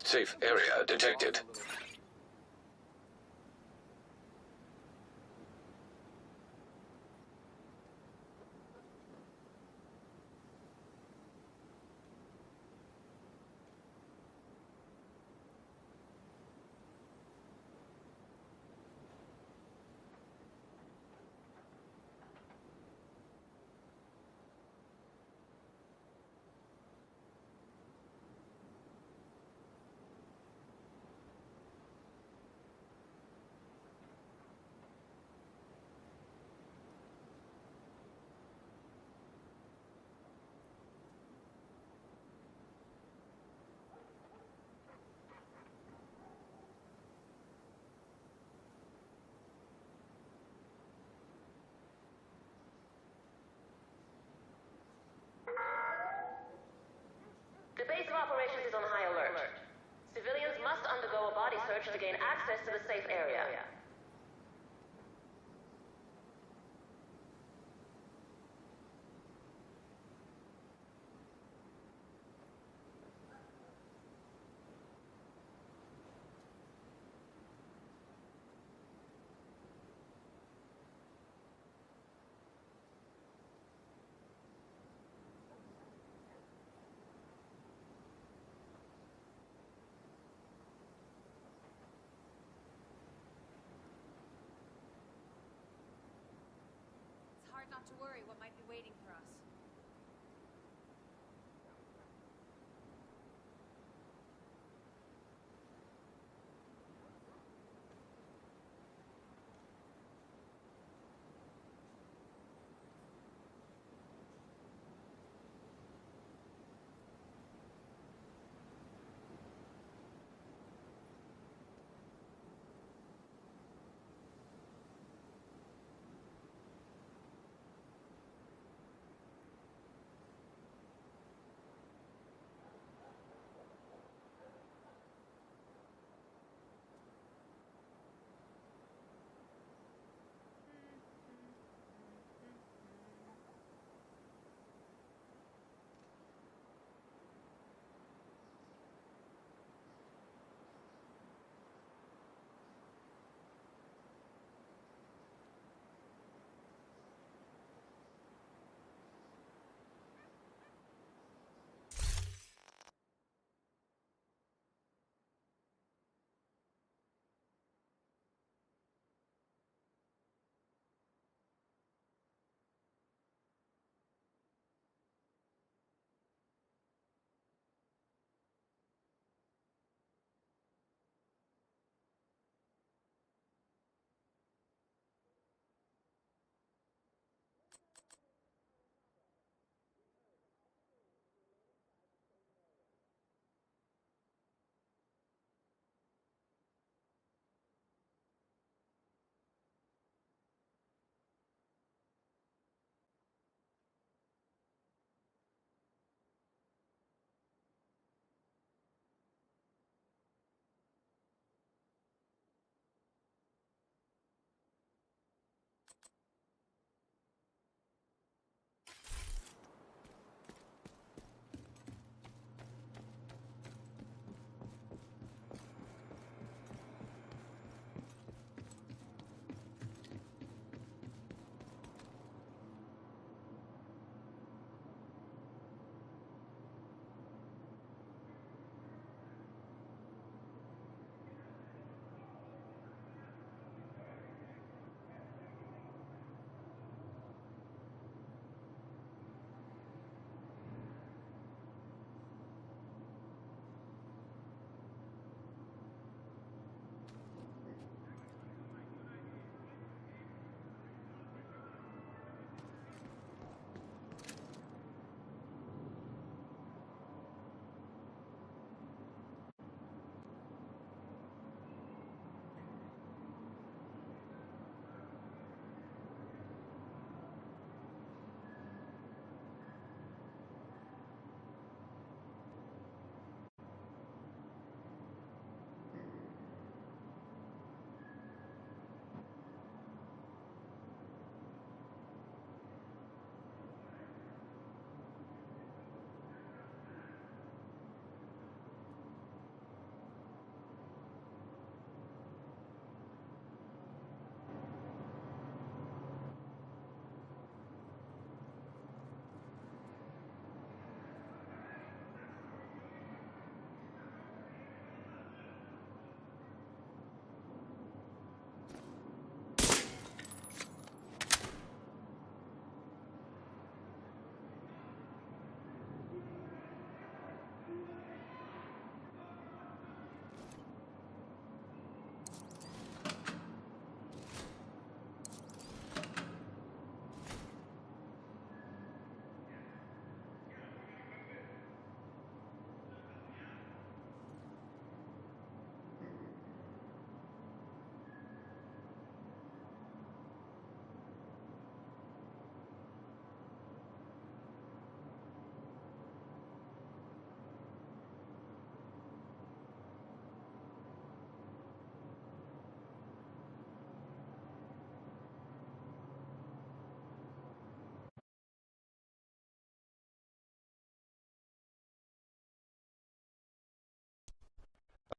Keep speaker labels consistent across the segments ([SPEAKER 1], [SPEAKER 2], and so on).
[SPEAKER 1] Safe area detected.
[SPEAKER 2] The base of operations is on high alert. Civilians must undergo a body search to gain access to the safe area.
[SPEAKER 3] It's hard not to worry what might be waiting for us.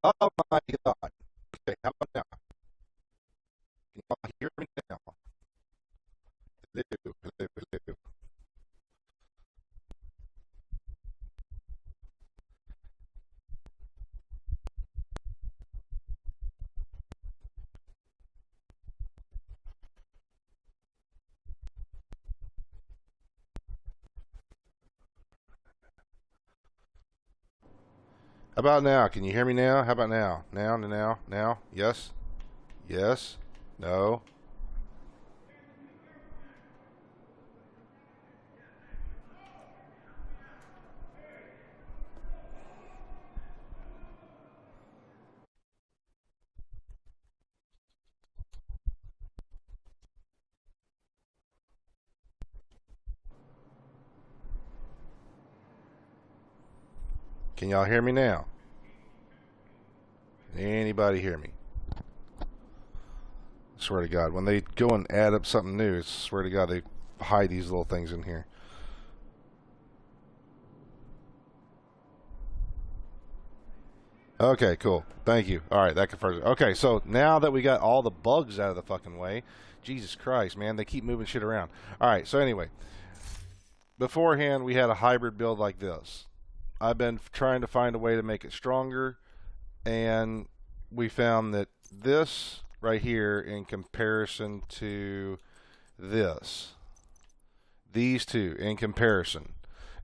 [SPEAKER 1] Oh my God. Okay, how about now? Can you all hear me now? Hello, hello, hello. How about now? Can you hear me now? How about now? Now? Yes? Yes? No? Can y'all hear me now? Anybody hear me? Swear to God, when they go and add up something new, swear to God, they hide these little things in here. Okay, cool. Thank you. All right, that confirms it. Okay, so now that we got all the bugs out of the fucking way, Jesus Christ, man, they keep moving shit around. All right, so anyway, beforehand, we had a hybrid build like this. I've been trying to find a way to make it stronger, and we found that this right here, in comparison to this, these two in comparison,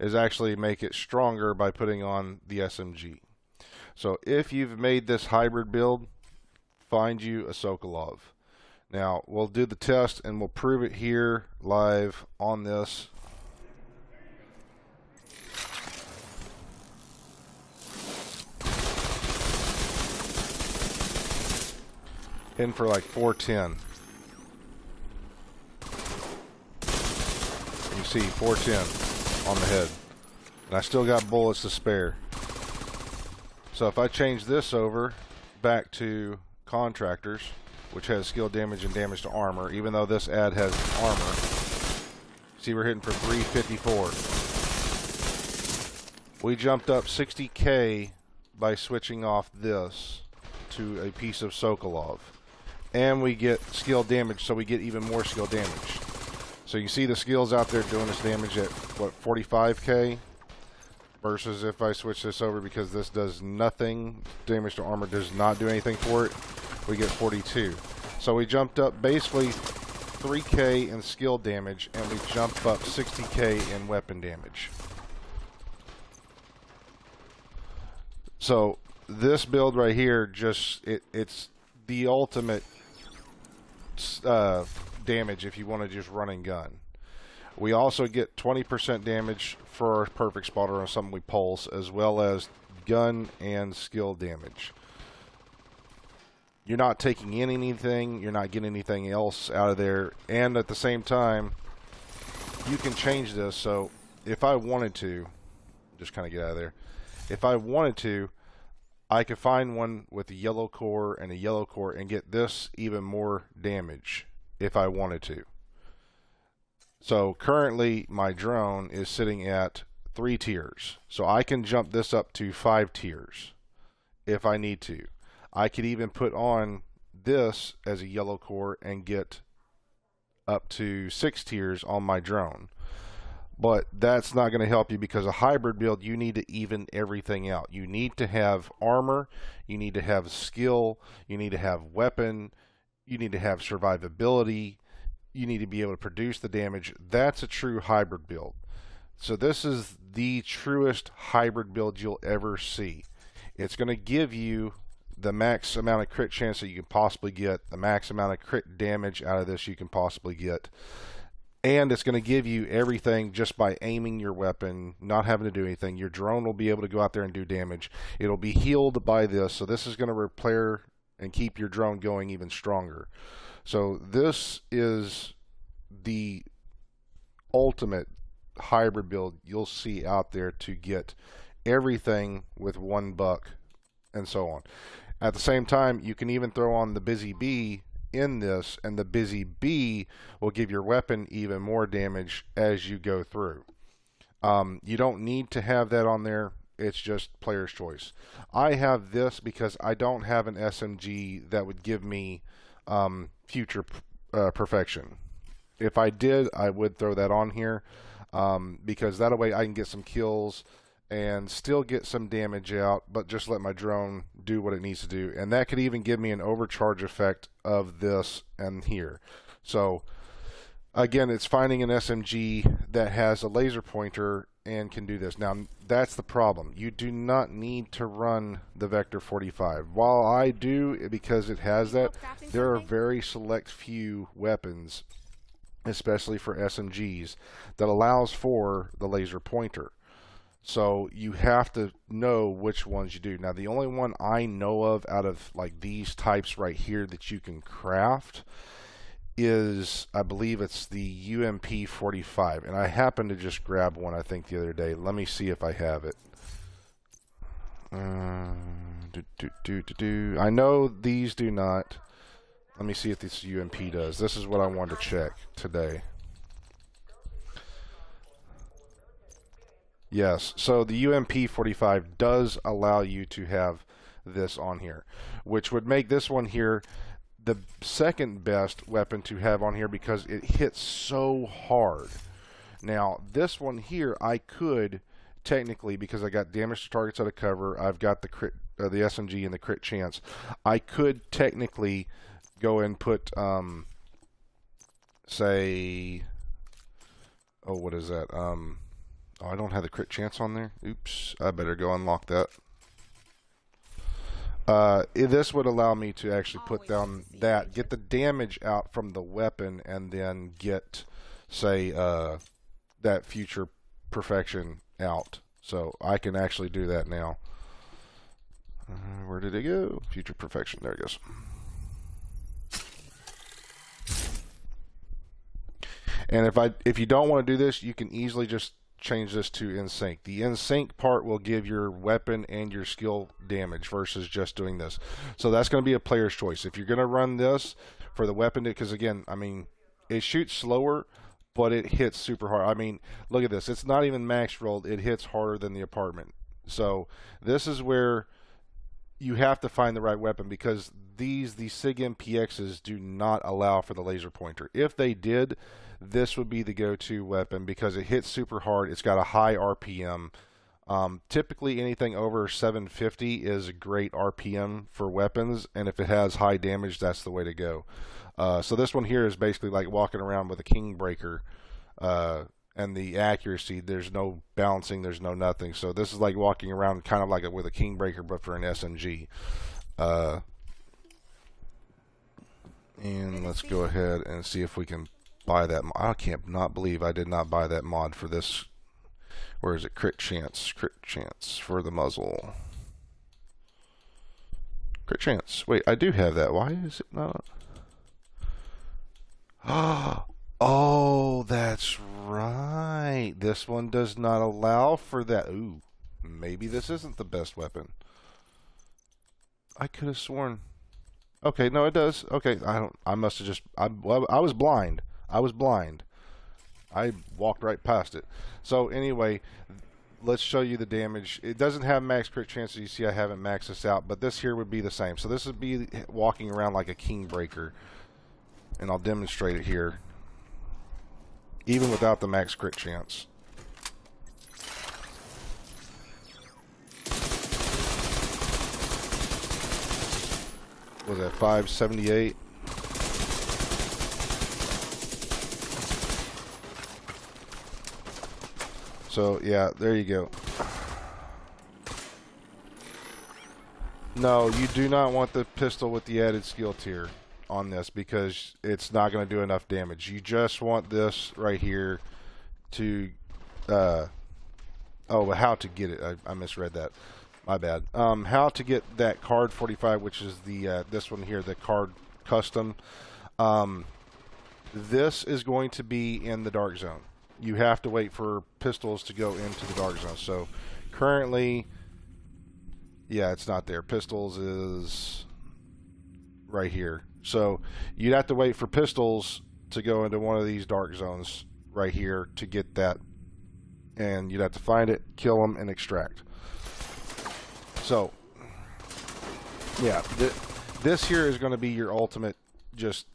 [SPEAKER 1] is actually make it stronger by putting on the SMG. So if you've made this hybrid build, find you a Sokolov. Now we'll do the test and we'll prove it here live on this. In for like 410. You see 410 on the head. And I still got bullets to spare. So if I change this over back to contractors, which has skill damage and damage to armor, even though this ad has armor, see we're hitting for 354. We jumped up 60k by switching off this to a piece of Sokolov. And we get skill damage, so we get even more skill damage. So you see the skills out there doing this damage at, what, 45k? Versus if I switch this over, because this does nothing, damage to armor does not do anything for it, we get 42. So we jumped up basically 3k in skill damage, and we jumped up 60k in weapon damage. So this build right here, it's the ultimate damage if you want to just run and gun. We also get 20% damage for our perfect spotter on something we pulse, as well as gun and skill damage. You're not taking in anything, you're not getting anything else out of there, and at the same time, you can change this. So if I wanted to, just kind of get out of there, if I wanted to, I could find one with a yellow core and a yellow core and get this even more damage if I wanted to. So currently my drone is sitting at 3 tiers. So I can jump this up to 5 tiers if I need to. I could even put on this as a yellow core and get up to 6 tiers on my drone. But that's not going to help you, because a hybrid build, you need to even everything out. You need to have armor, you need to have skill, you need to have weapon, you need to have survivability, you need to be able to produce the damage. That's a true hybrid build. So this is the truest hybrid build you'll ever see. It's going to give you the max amount of crit chance that you can possibly get, the max amount of crit damage out of this you can possibly get. And it's going to give you everything just by aiming your weapon, not having to do anything. Your drone will be able to go out there and do damage. It'll be healed by this, so this is going to repair and keep your drone going even stronger. So this is the ultimate hybrid build you'll see out there to get everything with $1 and so on. At the same time, you can even throw on the Busy Bee in this, and the Busy Bee will give your weapon even more damage as you go through. You don't need to have that on there. It's just player's choice. I have this because I don't have an SMG that would give me future perfection. If I did, I would throw that on here because that way I can get some kills and still get some damage out, but just let my drone do what it needs to do. And that could even give me an overcharge effect of this and here. So again, it's finding an SMG that has a laser pointer and can do this. Now, that's the problem. You do not need to run the Vector 45. While I do, because it has that, there are very select few weapons, especially for SMGs, that allows for the laser pointer. So you have to know which ones you do. Now, the only one I know of out of like these types right here that you can craft is, I believe it's the UMP 45, and I happened to just grab one, I think, the other day. Let me see if I have it. I know these do not. Let me see if this UMP does. This is what I wanted to check today. Yes, so the UMP 45 does allow you to have this on here, which would make this one here the second best weapon to have on here because it hits so hard. Now, this one here, I could technically, because I got damage to targets out of cover, I've got the crit, the SMG and the crit chance, I could technically go and put, say, oh, what is that? Oh, I don't have the crit chance on there. Oops, I better go unlock that. This would allow me to actually put down that, get the damage out from the weapon, and then get, say, that future perfection out. So I can actually do that now. Where did it go? Future perfection. There it goes. And if you don't want to do this, you can easily just change this to in sync. The in sync part will give your weapon and your skill damage versus just doing this. So that's going to be a player's choice. If you're going to run this for the weapon, because again, I mean, it shoots slower, but it hits super hard. I mean, look at this. It's not even max rolled. It hits harder than the apartment. So this is where you have to find the right weapon, because the SIG MPXs do not allow for the laser pointer. If they did, this would be the go-to weapon because it hits super hard. It's got a high RPM. Typically anything over 750 is a great RPM for weapons, and if it has high damage, that's the way to go. So this one here is basically like walking around with a king breaker, and the accuracy, there's no bouncing, there's no nothing. So this is like walking around kind of like with a king breaker, but for an SMG. And let's go ahead and see if we can buy that. I can't not believe I did not buy that mod for this. Where is it? Crit chance for the muzzle. Crit chance. Wait, I do have that. Why is it not? Oh, that's right. This one does not allow for that. Ooh, maybe this isn't the best weapon. I could have sworn. Okay, no, it does. Okay, I must have just. Well, I was blind. I was blind. I walked right past it. So anyway, let's show you the damage. It doesn't have max crit chances. You see I haven't maxed this out, but this here would be the same. So this would be walking around like a king breaker. And I'll demonstrate it here. Even without the max crit chance. Was that 578? So yeah, there you go. No, you do not want the pistol with the added skill tier on this because it's not going to do enough damage. You just want this right here to oh, how to get it. I misread that. My bad. How to get that card 45, which is the this one here, the card custom. This is going to be in the dark zone. You have to wait for pistols to go into the dark zone. So currently, yeah, it's not there. Pistols is right here. So you'd have to wait for pistols to go into one of these dark zones right here to get that. And you'd have to find it, kill them, and extract. So, yeah, this here is going to be your ultimate just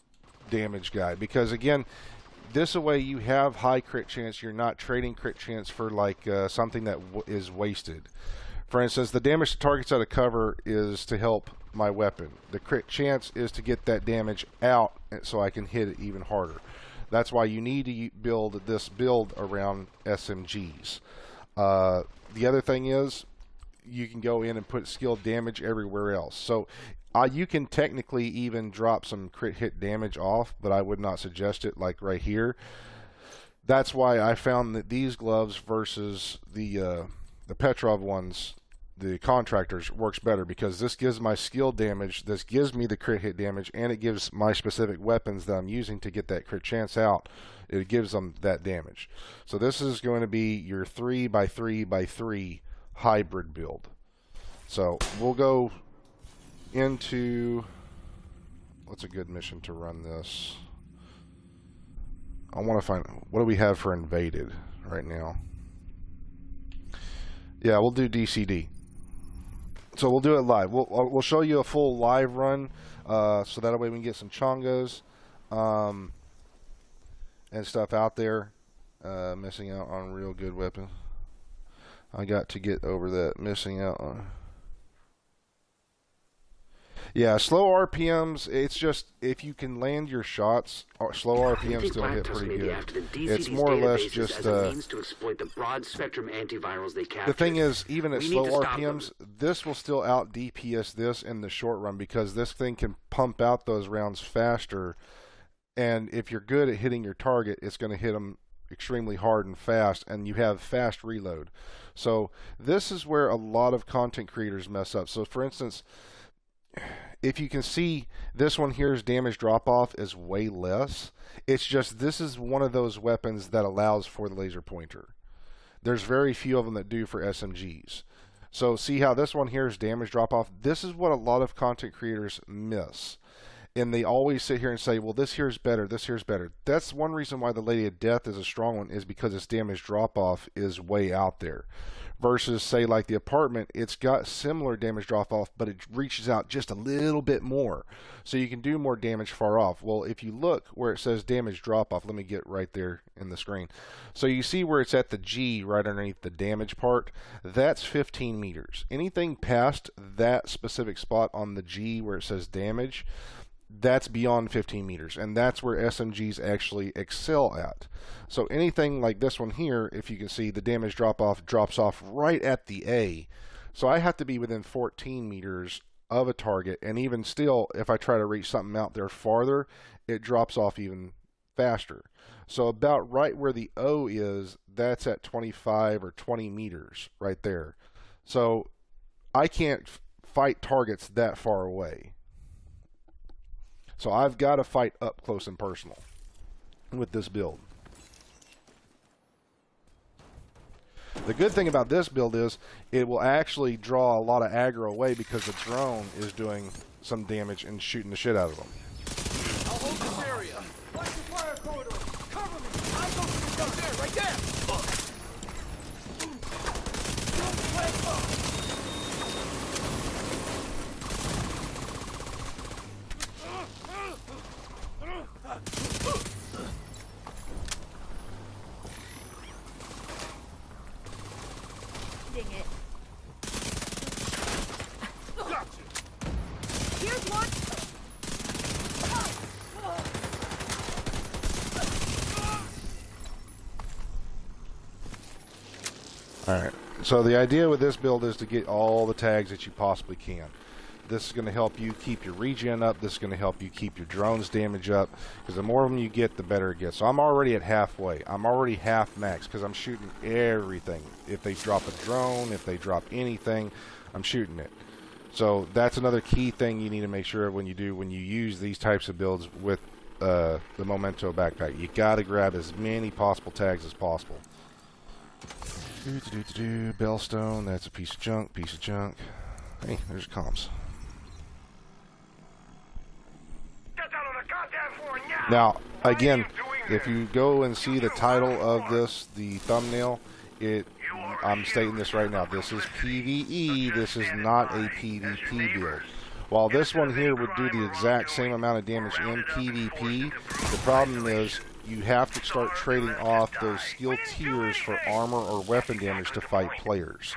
[SPEAKER 1] damage guide, because again, this way you have high crit chance. You're not trading crit chance for like something that is wasted. For instance, the damage to targets out of cover is to help my weapon. The crit chance is to get that damage out so I can hit it even harder. That's why you need to build this build around SMGs. The other thing is you can go in and put skill damage everywhere else. So you can technically even drop some crit hit damage off, but I would not suggest it, like right here. That's why I found that these gloves versus the Petrov ones, the contractors, works better, because this gives my skill damage, this gives me the crit hit damage, and it gives my specific weapons that I'm using to get that crit chance out, it gives them that damage. So this is going to be your 3x3x3 hybrid build. So we'll go into, what's a good mission to run this? I want to find, what do we have for invaded right now? Yeah, we'll do DCD. So we'll do it live. We'll show you a full live run, so that way we can get some chongos and stuff out there. Missing out on real good weapons. I got to get over that missing out on. Yeah, slow RPMs, it's just, if you can land your shots, slow RPMs still hit pretty good. It's more or less just, the thing is, even at slow RPMs, this will still out DPS this in the short run, because this thing can pump out those rounds faster, and if you're good at hitting your target, it's going to hit them extremely hard and fast, and you have fast reload. So this is where a lot of content creators mess up. So for instance, if you can see, this one here's damage drop off is way less. It's just, this is one of those weapons that allows for the laser pointer. There's very few of them that do for SMGs. So see how this one here is damage drop off? This is what a lot of content creators miss. And they always sit here and say, well, this here's better, this here's better. That's one reason why the Lady of Death is a strong one, is because its damage drop off is way out there. Versus, say, like the Apartment, it's got similar damage drop off, but it reaches out just a little bit more. So you can do more damage far off. Well, if you look where it says damage drop off, let me get right there in the screen. So you see where it's at the G right underneath the damage part, that's 15 meters. Anything past that specific spot on the G where it says damage, that's beyond 15 meters, and that's where SMGs actually excel at. So anything like this one here, if you can see, the damage drops off right at the A. So I have to be within 14 meters of a target, and even still, if I try to reach something out there farther, it drops off even faster. So about right where the O is, that's at 25 or 20 meters right there. So I can't fight targets that far away. So I've got to fight up close and personal with this build. The good thing about this build is it will actually draw a lot of aggro away, because the drone is doing some damage and shooting the shit out of them.
[SPEAKER 4] I'll hold this area. Watch the fire corridor. Cover me. I'll go for the gun there, right there.
[SPEAKER 3] Dang it.
[SPEAKER 4] Gotcha.
[SPEAKER 3] Here's one.
[SPEAKER 1] Alright, so the idea with this build is to get all the tags that you possibly can. This is going to help you keep your regen up. This is going to help you keep your drone's damage up, because the more of them you get, the better it gets. So I'm already at halfway. I'm already half max, because I'm shooting everything. If they drop a drone, if they drop anything, I'm shooting it. So that's another key thing you need to make sure of when you use these types of builds with the Memento backpack. You got to grab as many possible tags as possible. Bellstone, that's a piece of junk, Hey, there's comms. Now, again, if you go and see the title of this, the thumbnail, it I'm stating this right now. This is PvE. This is not a PvP build. While this one here would do the exact same amount of damage in PvP, the problem is you have to start trading off those skill tiers for armor or weapon damage to fight players.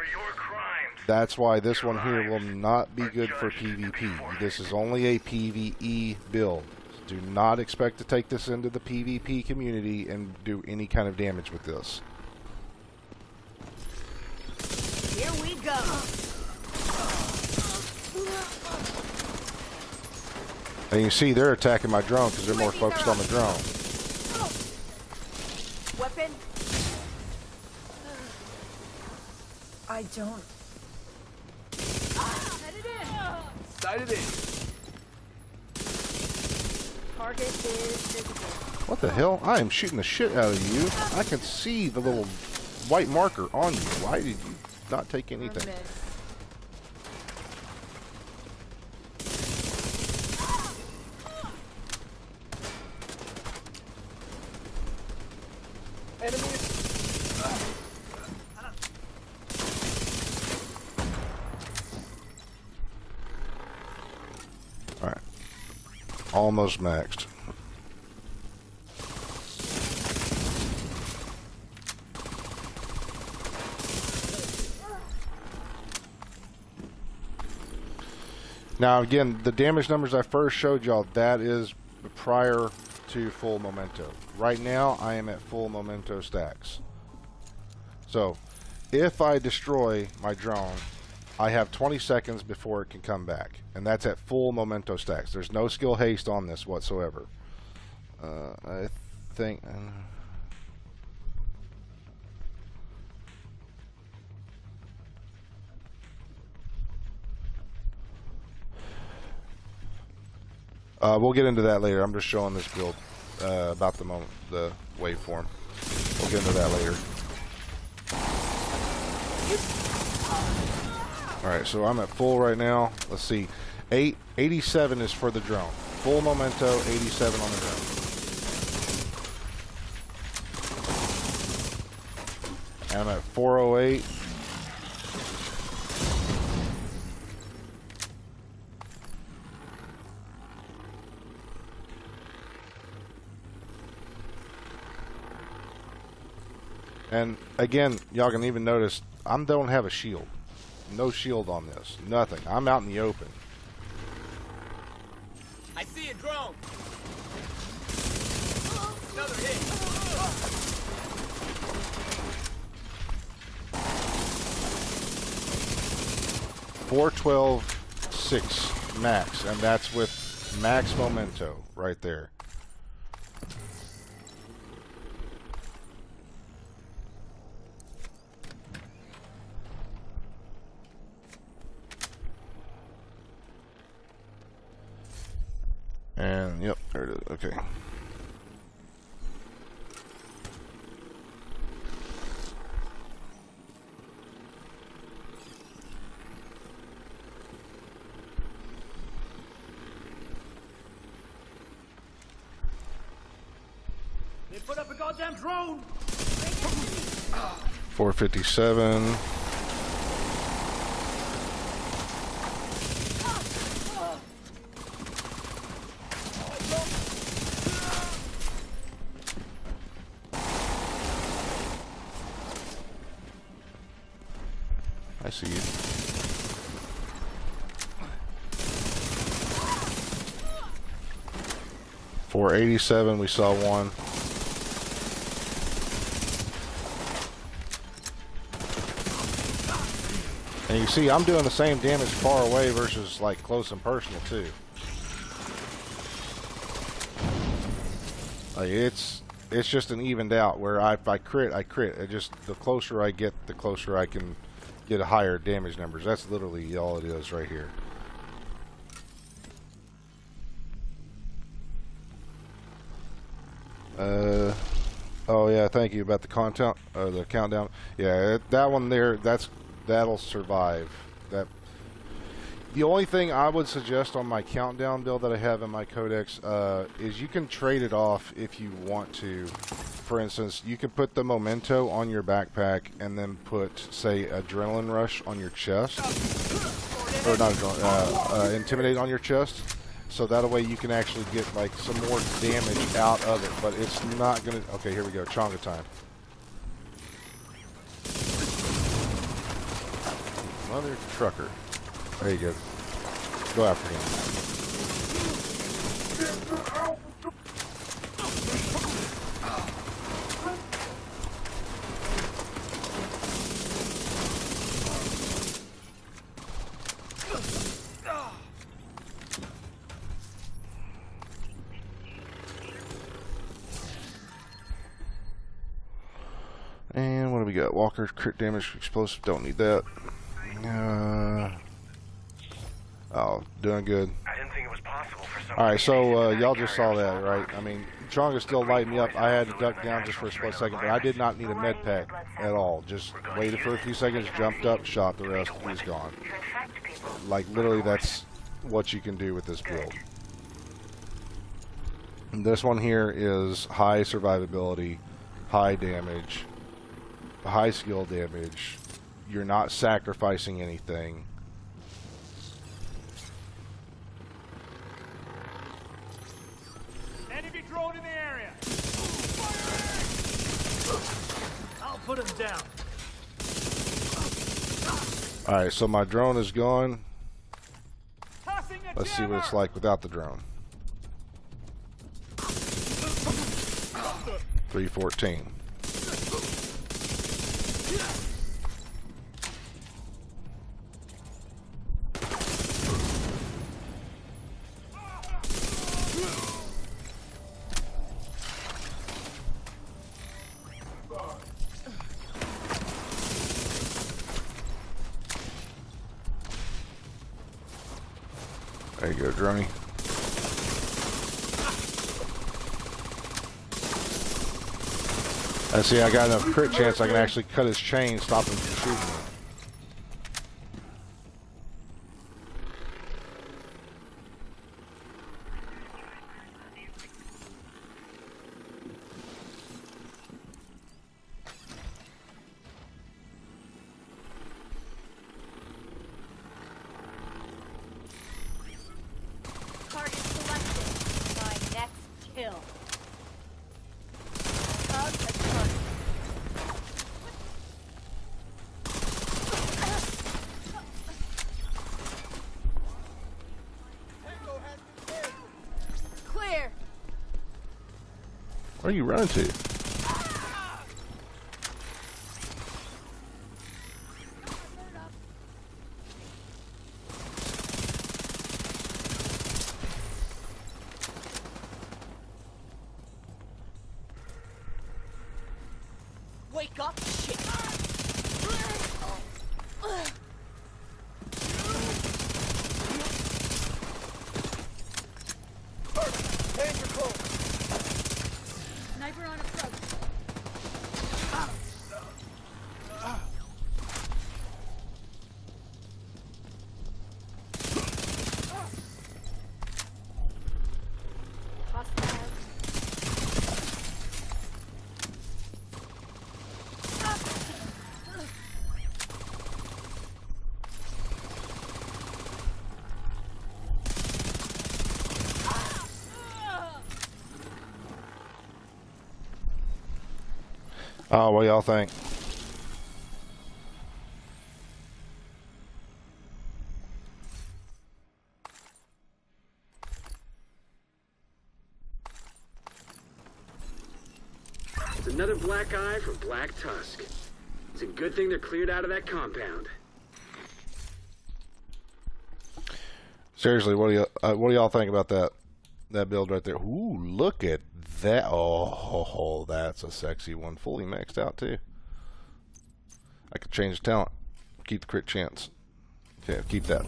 [SPEAKER 1] That's why this one here will not be good for PvP. This is only a PvE build. Do not expect to take this into the PvP community and do any kind of damage with this.
[SPEAKER 3] Here we go.
[SPEAKER 1] And you see they're attacking my drone because they're more focused on the drone.
[SPEAKER 3] Weapon. I don't. Headed in.
[SPEAKER 4] Sighted in.
[SPEAKER 3] Target is visible.
[SPEAKER 1] What the hell? I am shooting the shit out of you. I can see the little white marker on you. Why did you not take anything? Alright. Almost maxed. Now again, the damage numbers I first showed y'all, that is prior to full memento. Right now, I am at full memento stacks. So, if I destroy my drone, I have 20 seconds before it can come back. And that's at full memento stacks. There's no skill haste on this whatsoever. I think... we'll get into that later. I'm just showing this build about the waveform. We'll get into that later. Alright, so I'm at full right now. Let's see. 87 is for the drone. Full memento, 87 on the drone. And I'm at 408. And again, y'all can even notice I don't have a shield. No shield on this. Nothing. I'm out in the open.
[SPEAKER 4] I see a drone. Another hit.
[SPEAKER 1] 412.6 max, and that's with max memento right there. And yep, there it is. Okay.
[SPEAKER 4] They put up a goddamn drone.
[SPEAKER 1] 457. I see you. 487, we saw one. And you see, I'm doing the same damage far away versus like close and personal too. Like it's just an evened out where if I crit, I crit. It just, the closer I get, the closer I can get a higher damage numbers. That's literally all it is right here. Oh yeah, thank you about the content, the countdown. Yeah, that one there, that'll survive. That The only thing I would suggest on my countdown build that I have in my codex is you can trade it off if you want to. For instance, you could put the memento on your backpack and then put, say, adrenaline rush on your chest, or not intimidate on your chest. So that way you can actually get like some more damage out of it, but it's not gonna. Okay, here we go. Chonga time. Mother trucker. There you go. Go after him. And what do we got? Walker, crit damage, explosive. Don't need that. Oh, doing good.
[SPEAKER 5] I didn't think it was possible for someone.
[SPEAKER 1] Alright, so y'all just saw that, right? I mean, Chonga still lighting me up. I had to duck down just for a split second, but I did not need a med pack at all. Just waited for a few seconds, jumped up, shot the rest, he's gone. Like, literally, that's what you can do with this build. And this one here is high survivability, high damage, high skill damage. You're not sacrificing anything.
[SPEAKER 4] Enemy drone in the area. I'll put him down.
[SPEAKER 1] Alright, so my drone is gone.
[SPEAKER 4] Tossing a
[SPEAKER 1] Let's see what it's like without the drone. 314. There you go, droney. And see, I got enough crit chance I can actually cut his chain, stop him from shooting me.
[SPEAKER 3] Target selected. My next kill. Hug a target. Clear.
[SPEAKER 1] Where are you running to?
[SPEAKER 3] Wake up, shit.
[SPEAKER 4] Danger close.
[SPEAKER 3] Sniper on approach. Hostile.
[SPEAKER 1] Oh, what do y'all think?
[SPEAKER 5] It's another black eye from Black Tusk. It's a good thing they're cleared out of that compound.
[SPEAKER 1] Seriously, what do y'all think about that build right there? Ooh, look at that! Oh, that's a sexy one. Fully maxed out too. I could change the talent, keep the crit chance. Okay, keep that.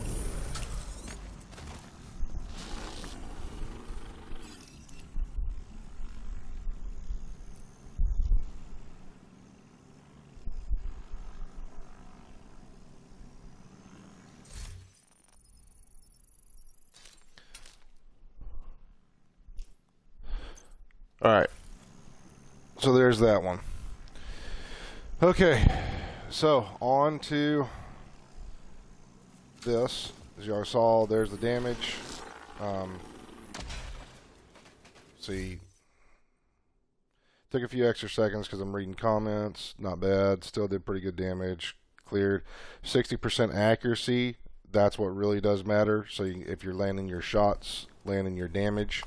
[SPEAKER 1] there's that one. Okay, so on to this. As y'all saw, there's the damage. See, took a few extra seconds because I'm reading comments. Not bad. Still did pretty good damage. Cleared. 60% accuracy. That's what really does matter. So if you're landing your shots, landing your damage.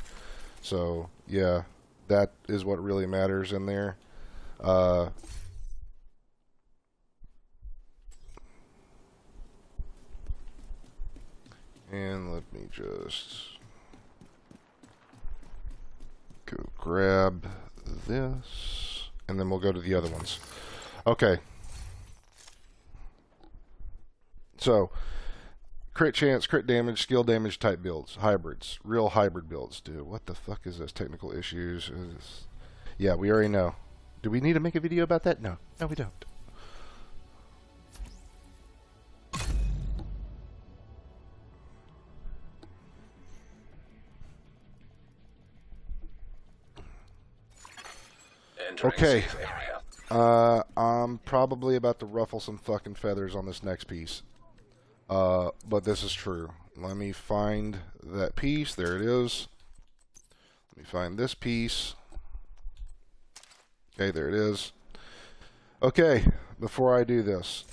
[SPEAKER 1] So yeah, that is what really matters in there. And let me just go grab this, and then we'll go to the other ones. Okay. So, crit chance, crit damage, skill damage type builds, hybrids, real hybrid builds. Dude, what the fuck is this? Technical issues. Yeah, we already know. Do we need to make a video about that? No. No, we don't. Okay. I'm probably about to ruffle some fucking feathers on this next piece. But this is true. Let me find that piece. There it is. Let me find this piece. Okay, there it is. Okay, before I do this,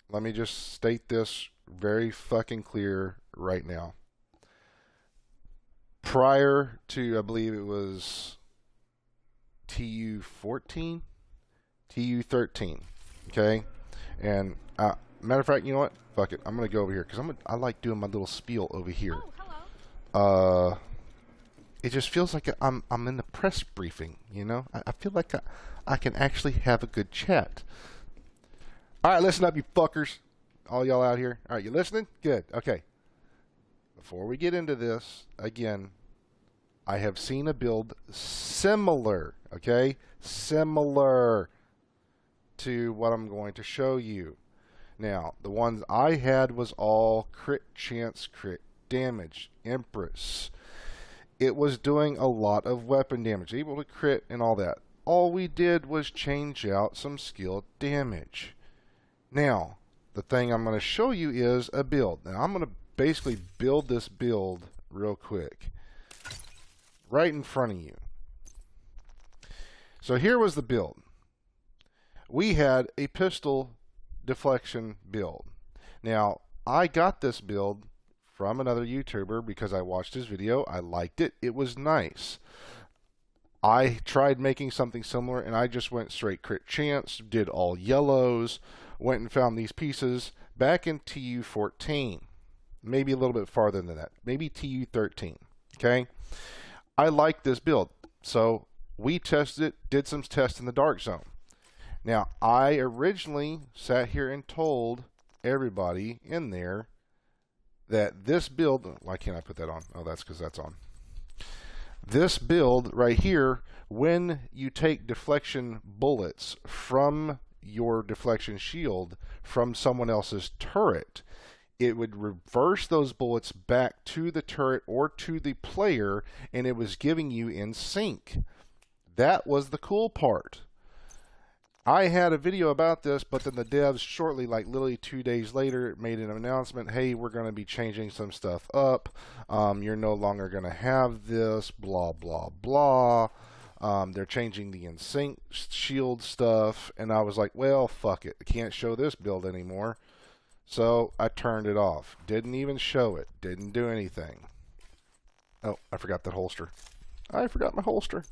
[SPEAKER 1] let me just state this very fucking clear right now. Prior to, I believe it was TU14, TU13, okay? And matter of fact, you know what? Fuck it. I'm gonna go over here because I like doing my little spiel over here.
[SPEAKER 3] Oh, hello.
[SPEAKER 1] It just feels like I'm in the press briefing, you know? I feel like I can actually have a good chat. All right, listen up, you fuckers. All y'all out here. All right, you listening? Good. Okay. Before we get into this, again, I have seen a build similar, okay? Similar to what I'm going to show you. Now, the ones I had was all crit chance, crit damage, Empress. It was doing a lot of weapon damage, able to crit and all that. All we did was change out some skill damage. Now, the thing I'm going to show you is a build. Now, I'm going to basically build this build real quick. Right in front of you. So here was the build. We had a pistol deflection build. Now, I got this build from another YouTuber because I watched his video. I liked it. It was nice. I tried making something similar and I just went straight crit chance, did all yellows, went and found these pieces back in TU14. Maybe a little bit farther than that. Maybe TU13. Okay? I like this build. So we tested it, did some tests in the dark zone. Now, I originally sat here and told everybody in there that this build, why can't I put that on? Oh, that's because that's on. This build right here, when you take deflection bullets from your deflection shield from someone else's turret, it would reverse those bullets back to the turret or to the player, and it was giving you in sync. That was the cool part. I had a video about this, but then the devs shortly, like literally 2 days later, made an announcement, hey, we're going to be changing some stuff up. You're no longer going to have this, blah, blah, blah. They're changing the in-sync shield stuff. And I was like, well, fuck it. I can't show this build anymore. So I turned it off. Didn't even show it. Didn't do anything. Oh, I forgot that holster. I forgot my holster.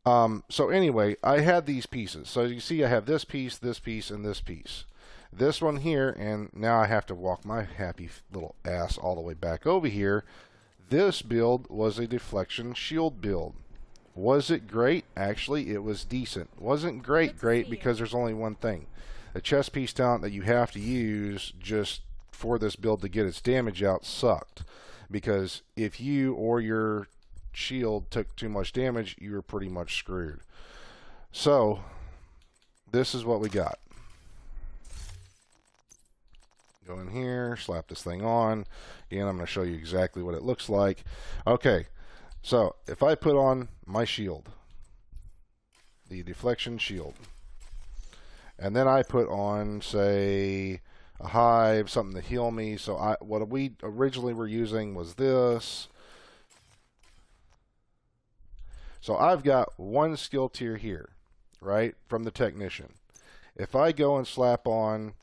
[SPEAKER 1] So anyway, I had these pieces. So you see I have this piece, and this piece. This one here, and now I have to walk my happy little ass all the way back over here. This build was a deflection shield build. Was it great? Actually, it was decent. Wasn't great because there's only one thing. The chest piece talent that you have to use just for this build to get its damage out sucked. Because if you or your shield took too much damage, you were pretty much screwed. So this is what we got. Go in here, slap this thing on. Again, I'm going to show you exactly what it looks like. Okay, so if I put on my shield, the deflection shield. And then I put on, say, a hive, something to heal me. So what we originally were using was this. So I've got one skill tier here, right, from the technician. If I go and slap on,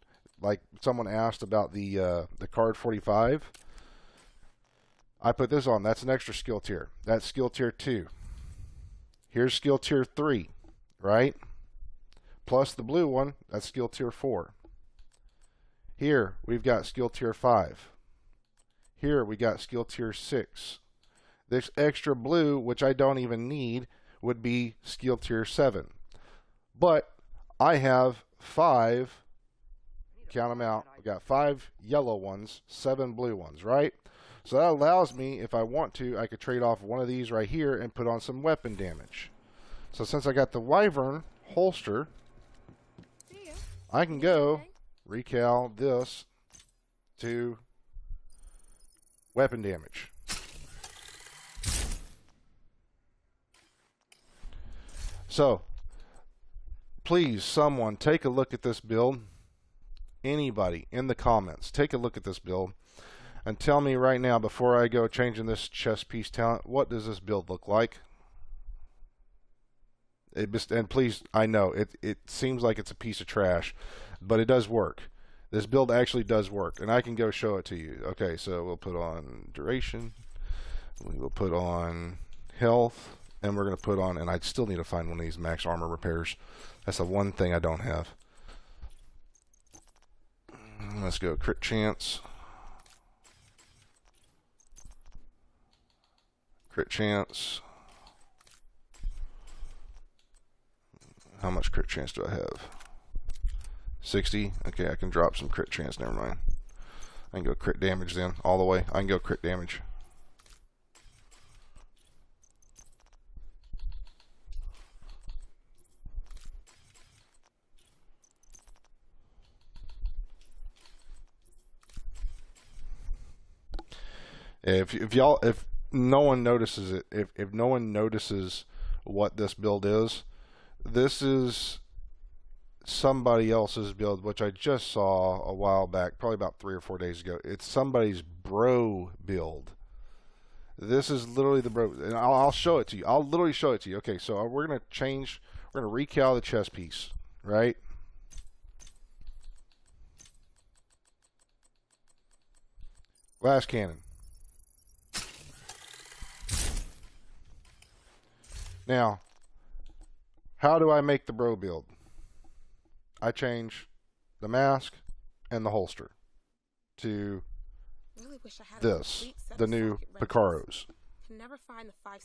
[SPEAKER 1] like someone asked about the card 45, I put this on. That's an extra skill tier. That's skill tier 2. Here's skill tier 3, right? Plus the blue one, that's skill tier 4. Here we've got skill tier 5. Here we got skill tier 6. This extra blue, which I don't even need, would be skill tier 7. But I have 5, count them out, we got 5 yellow ones, 7 blue ones, right? So that allows me, if I want to, I could trade off one of these right here and put on some weapon damage. So since I got the Wyvern holster, I can go recal this to weapon damage. So, please, someone, take a look at this build. Anybody in the comments, take a look at this build and tell me right now, before I go changing this chest piece talent, what does this build look like? And please, I know it seems like it's a piece of trash, but it does work. This build actually does work, and I can go show it to you. Okay, so we'll put on duration, we will put on health, and we're going to put on, and I still need to find one of these max armor repairs. That's the one thing I don't have. Let's go crit chance. Crit chance. How much crit chance do I have? 60. Okay, I can drop some crit chance. Never mind. I can go crit damage then, all the way. I can go crit damage. If no one notices it, if no one notices what this build is, this is somebody else's build, which I just saw a while back, probably about 3 or 4 days ago. It's somebody's bro build. This is literally the bro, and I'll show it to you. I'll literally show it to you. Okay, so we're gonna change. We're gonna recal the chest piece, right? Glass cannon. Now, how do I make the bro build? I change the mask and the holster to this, the new Picaros.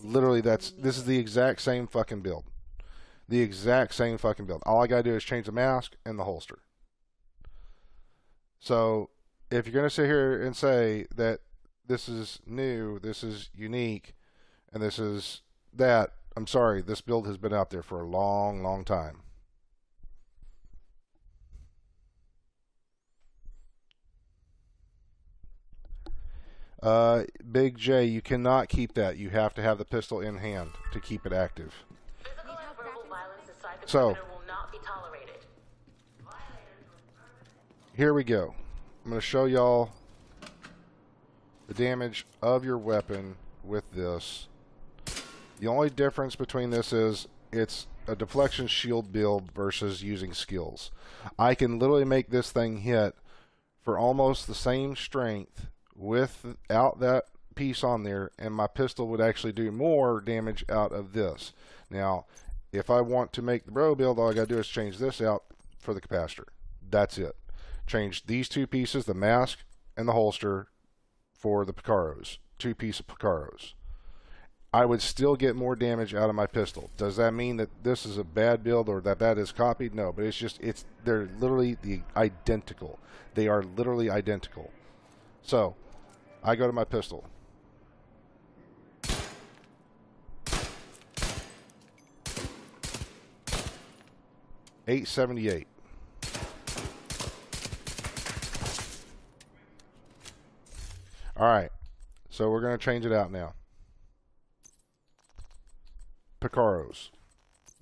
[SPEAKER 1] Literally, this is the exact same fucking build. The exact same fucking build. All I gotta do is change the mask and the holster. So, if you're gonna sit here and say that this is new, this is unique, and this is that, I'm sorry, this build has been out there for a long, long time. Big J, you cannot keep that. You have to have the pistol in hand to keep it active.
[SPEAKER 2] Physical and verbal violence inside the
[SPEAKER 1] So,
[SPEAKER 2] perimeter will not be tolerated.
[SPEAKER 1] here we go. I'm going to show y'all the damage of your weapon with this. The only difference between this is it's a deflection shield build versus using skills. I can literally make this thing hit for almost the same strength without that piece on there, and my pistol would actually do more damage out of this. Now, if I want to make the bro build, all I gotta do is change this out for the capacitor. That's it. Change these two pieces, the mask and the holster, for the Picaros. 2-piece of Picaros. I would still get more damage out of my pistol. Does that mean that this is a bad build or that is copied? No, but it's just, they're literally identical. They are literally identical. So, I go to my pistol. $878. Alright, so we're going to change it out now. Picaros.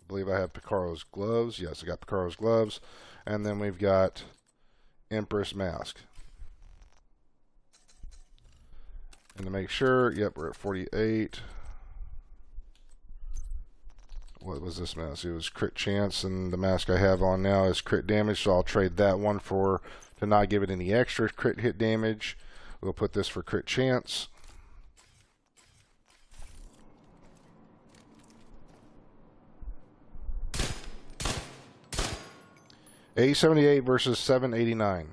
[SPEAKER 1] believe I have Picaro's gloves. Yes, I got Picaro's gloves. And then we've got Empress mask. And to make sure, yep, we're at 48. What was this mask? It was crit chance, and the mask I have on now is crit damage, so I'll trade that one for to not give it any extra crit hit damage. We'll put this for crit chance. $878 versus $789.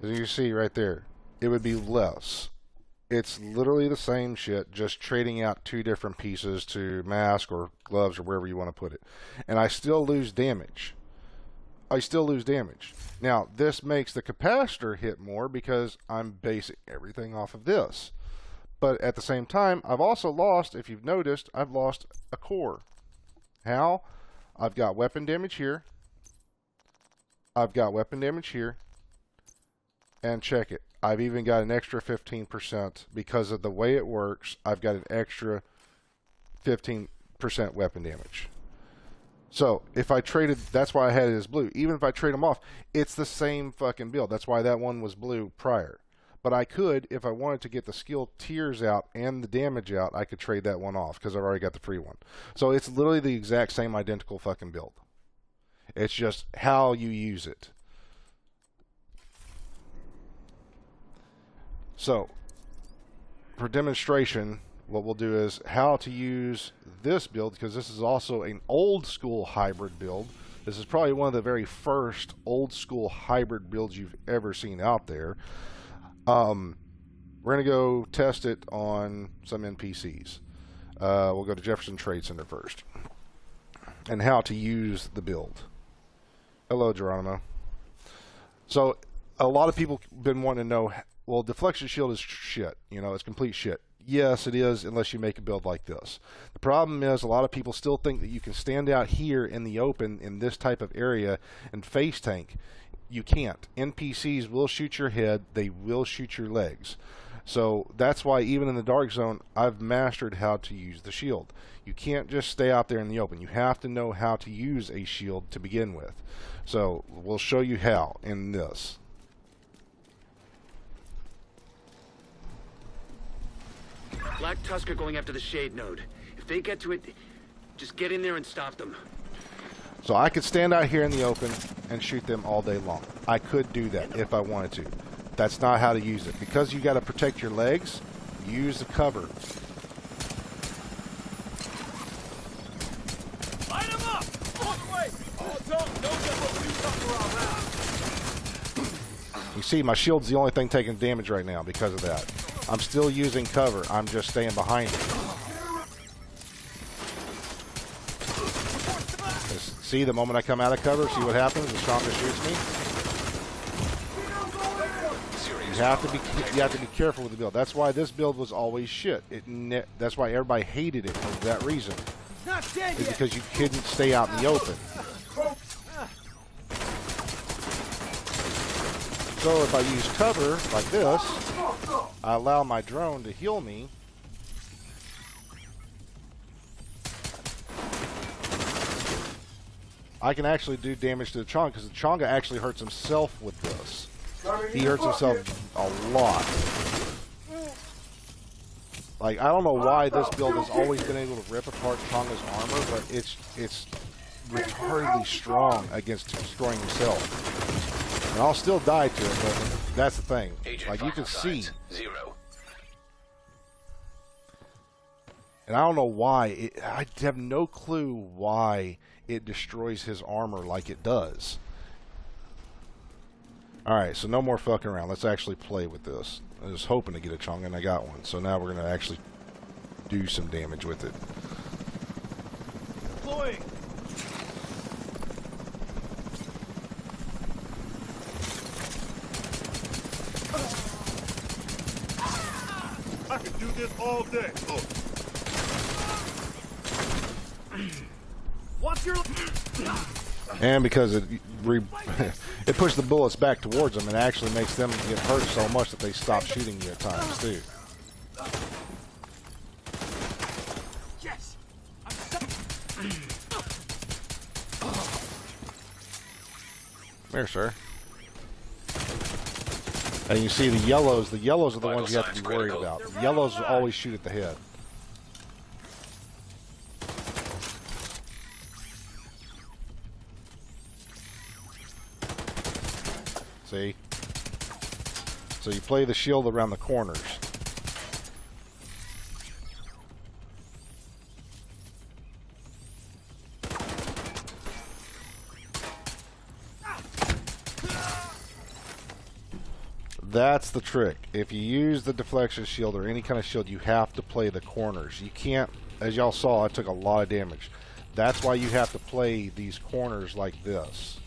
[SPEAKER 1] As you see right there, it would be less. It's literally the same shit, just trading out two different pieces to mask or gloves or wherever you want to put it. And I still lose damage. I still lose damage. Now, this makes the capacitor hit more because I'm basing everything off of this. But at the same time, I've also lost, if you've noticed, I've lost a core. How? I've got weapon damage here. I've got weapon damage here. And check it. I've even got an extra 15% because of the way it works. I've got an extra 15% weapon damage. So if I traded, that's why I had it as blue. Even if I trade them off, it's the same fucking build. That's why that one was blue prior. But I could, if I wanted to get the skill tiers out and the damage out, I could trade that one off because I've already got the free one. So it's literally the exact same identical fucking build. It's just how you use it. So, for demonstration, what we'll do is how to use this build, because this is also an old school hybrid build. This is probably one of the very first old school hybrid builds you've ever seen out there. We're going to go test it on some NPCs. We'll go to Jefferson Trade Center first. And how to use the build. Hello, Geronimo. So, a lot of people have been wanting to know, well, deflection shield is shit. You know, it's complete shit. Yes, it is, unless you make a build like this. The problem is a lot of people still think that you can stand out here in the open in this type of area and face tank. You can't. NPCs will shoot your head. They will shoot your legs. So that's why even in the dark zone, I've mastered how to use the shield. You can't just stay out there in the open. You have to know how to use a shield to begin with. So we'll show you how in this.
[SPEAKER 5] Black Tusk are going after the Shade node. If they get to it, just get in there and stop them.
[SPEAKER 1] So I could stand out here in the open and shoot them all day long. I could do that if I wanted to. That's not how to use it. Because you got to protect your legs, use the cover.
[SPEAKER 4] Light him up! Walk away! Oh, don't get what you suffer around.
[SPEAKER 1] You see, my shield's the only thing taking damage right now because of that. I'm still using cover. I'm just staying behind it. Just see, the moment I come out of cover, see what happens? The stronger shoots me. You have to be careful with the build. That's why this build was always shit. That's why everybody hated it for that reason.
[SPEAKER 4] Not dead
[SPEAKER 1] Is
[SPEAKER 4] yet.
[SPEAKER 1] because you couldn't stay out in the open. So if I use cover like this, I allow my drone to heal me. I can actually do damage to the Chonga because the Chonga actually hurts himself with this. He hurts himself a lot. Like, I don't know why this build has always been able to rip apart Chonga's armor, but it's retardedly strong against destroying himself. And I'll still die to it, but that's the thing. Like, you can see. And I don't know why. I have no clue why it destroys his armor like it does. Alright, so no more fucking around. Let's actually play with this. I was hoping to get a Chonga, and I got one. So now we're going to actually do some damage with it.
[SPEAKER 4] Deploying. I could do this all day. Watch your...
[SPEAKER 1] And because it pushed the bullets back towards them, it actually makes them get hurt so much that they stop shooting you at times, too.
[SPEAKER 4] Yes! I'm so
[SPEAKER 1] There, sir. And you see the yellows. The yellows are the ones you have to be worried about. The yellows always shoot at the head. See? So you play the shield around the corners. That's the trick. If you use the deflection shield or any kind of shield, you have to play the corners. You can't, as y'all saw, I took a lot of damage. That's why you have to play these corners like this.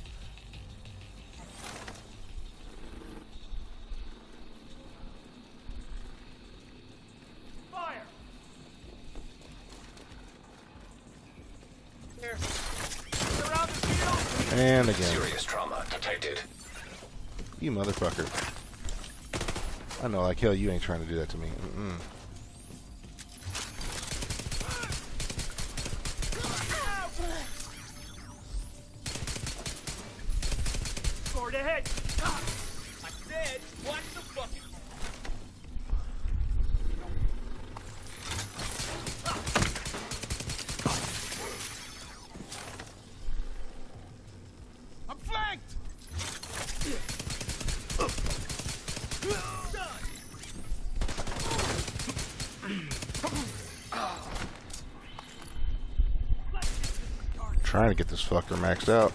[SPEAKER 4] fire! There. Around the field!
[SPEAKER 1] And again.
[SPEAKER 6] Serious trauma detected.
[SPEAKER 1] You motherfucker. I know, like hell, you ain't trying to do that to me.
[SPEAKER 4] Forward ahead! I said, watch the fucking... I'm flanked!
[SPEAKER 1] Trying to get this fucker maxed out.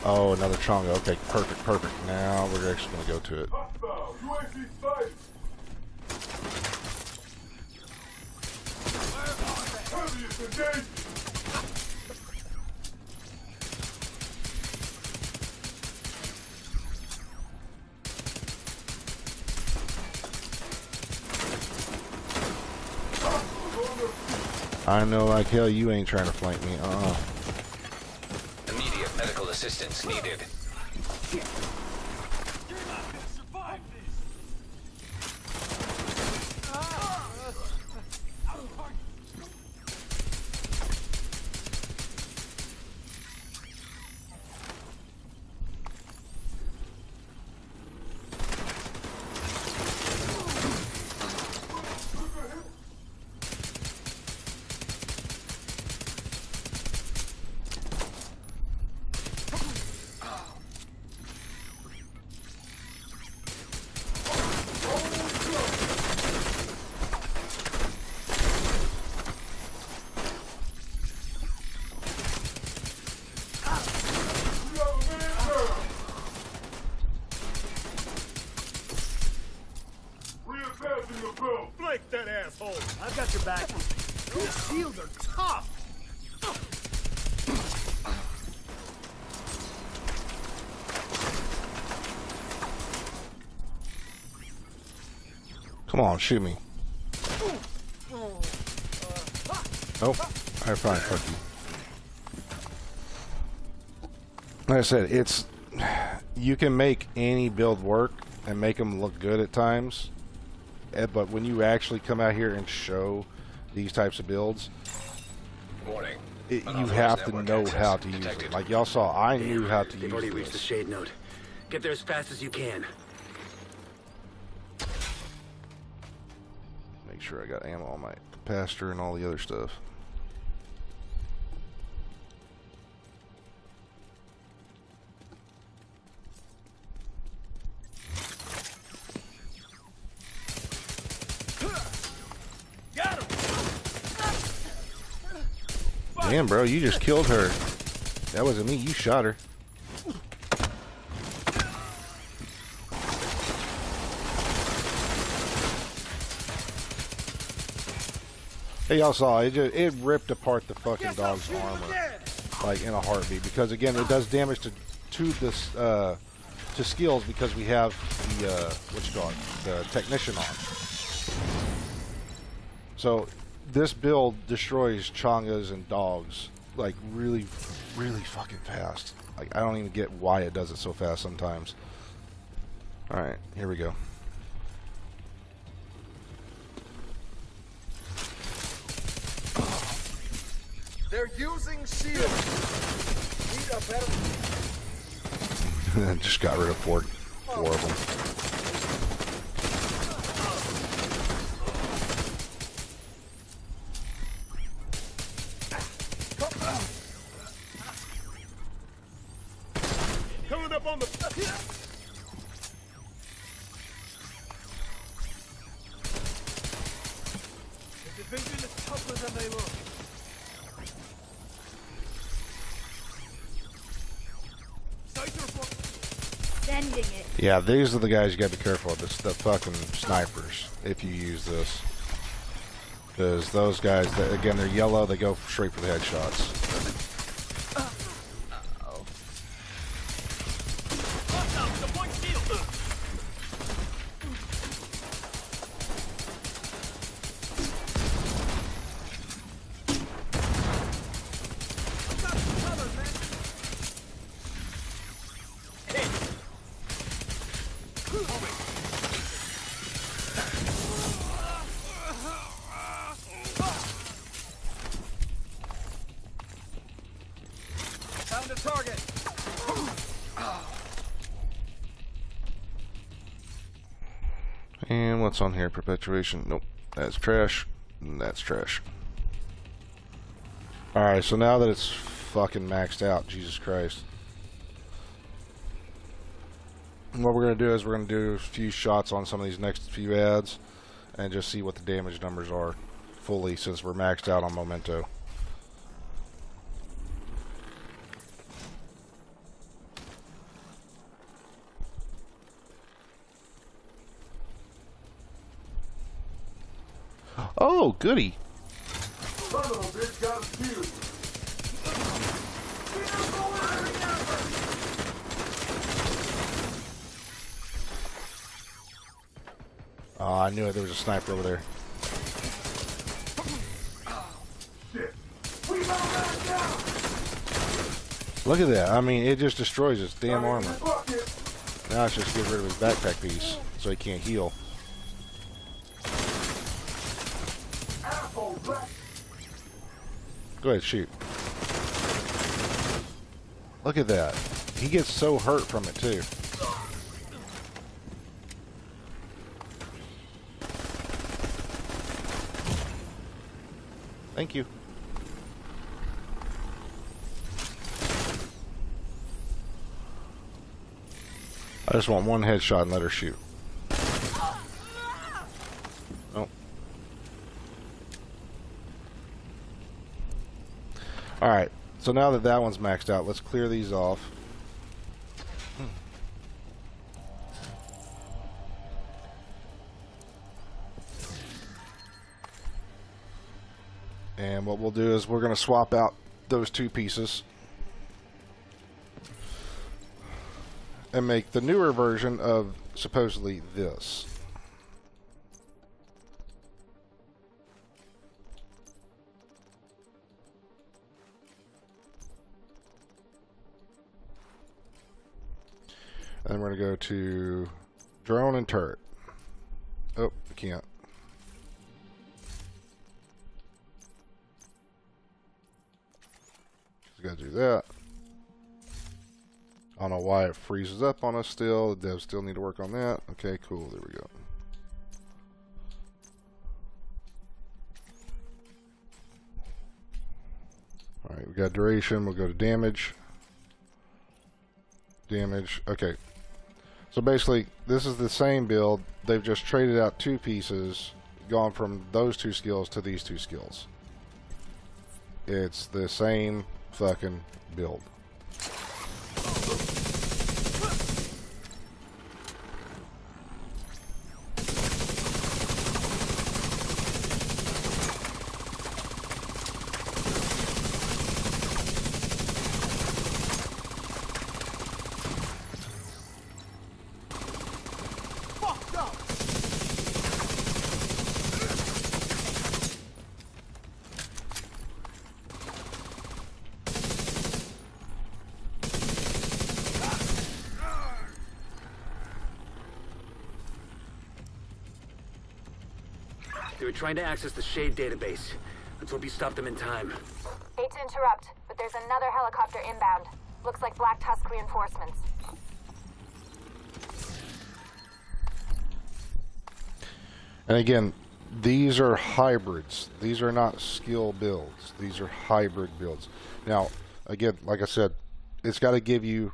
[SPEAKER 1] Oh, another Chonga. Okay, perfect, perfect. Now we're actually going to go to it. I know, like hell, you ain't trying to flank me.
[SPEAKER 6] Immediate medical assistance needed.
[SPEAKER 4] You're not gonna survive this! Flank that asshole! I've got your back. These shields are tough!
[SPEAKER 1] Come on, shoot me. Nope. Alright, fine, fuck you. Like I said, it's... You can make any build work and make them look good at times. But when you actually come out here and show these types of builds,
[SPEAKER 6] Warning.
[SPEAKER 1] you have to know how to use
[SPEAKER 6] detected.
[SPEAKER 1] it. Like y'all saw, I knew how to
[SPEAKER 5] They've already
[SPEAKER 1] use
[SPEAKER 5] reached the
[SPEAKER 1] this.
[SPEAKER 5] shade node. Get there as fast as you can.
[SPEAKER 1] Make sure I got ammo on my capacitor and all the other stuff.
[SPEAKER 4] Got him!
[SPEAKER 1] Damn, bro, you just killed her. That wasn't me, you shot her. Hey, y'all saw it ripped apart the fucking
[SPEAKER 4] Guess I'll
[SPEAKER 1] dog's
[SPEAKER 4] shoot you
[SPEAKER 1] armor
[SPEAKER 4] again.
[SPEAKER 1] like in a heartbeat, because again it does damage to this to skills, because we have the what you call it, the technician on. So this build destroys Chongas and dogs like really fucking fast. Like I don't even get why it does it so fast sometimes. All right, here we go.
[SPEAKER 4] They're using shields. Need a better.
[SPEAKER 1] Just got rid of four of them.
[SPEAKER 4] Coming up on the. The division is tougher than they look.
[SPEAKER 3] Sending it.
[SPEAKER 1] Yeah, these are the guys you got to be careful of. It's the fucking snipers if you use this. Because those guys, again, they're yellow. They go straight for the headshots.
[SPEAKER 4] Found a target.
[SPEAKER 1] And what's on here? Perpetuation. Nope. That's trash. And that's trash. Alright, so now that it's fucking maxed out, Jesus Christ. What we're going to do is we're going to do a few shots on some of these next few ads and just see what the damage numbers are fully since we're maxed out on Memento. Oh, goody.
[SPEAKER 4] Son of a bitch got a shield.
[SPEAKER 1] Oh, I knew it. There was a sniper over there. Look at that. I mean, it just destroys his damn armor. Now it's just get rid of his backpack piece so he can't heal. Go ahead, shoot. Look at that. He gets so hurt from it, too. Thank you. I just want one headshot and let her shoot. Oh. Alright, so now that that one's maxed out, let's clear these off. And what we'll do is we're going to swap out those two pieces and make the newer version of supposedly this. And then we're going to go to drone and turret. Oh, we can't. Got to do that. I don't know why it freezes up on us still. The devs still need to work on that. Okay, cool. There we go. Alright, we got duration. We'll go to damage. Damage. Okay. So basically, this is the same build. They've just traded out two pieces, gone from those two skills to these two skills. It's the same fucking build.
[SPEAKER 5] They were trying to access the Shade database. Let's hope you stopped them in time.
[SPEAKER 3] Hate to interrupt, but there's another helicopter inbound. Looks like Black Tusk reinforcements.
[SPEAKER 1] And again, these are hybrids. These are not skill builds. These are hybrid builds. Now, again, like I said, it's got to give you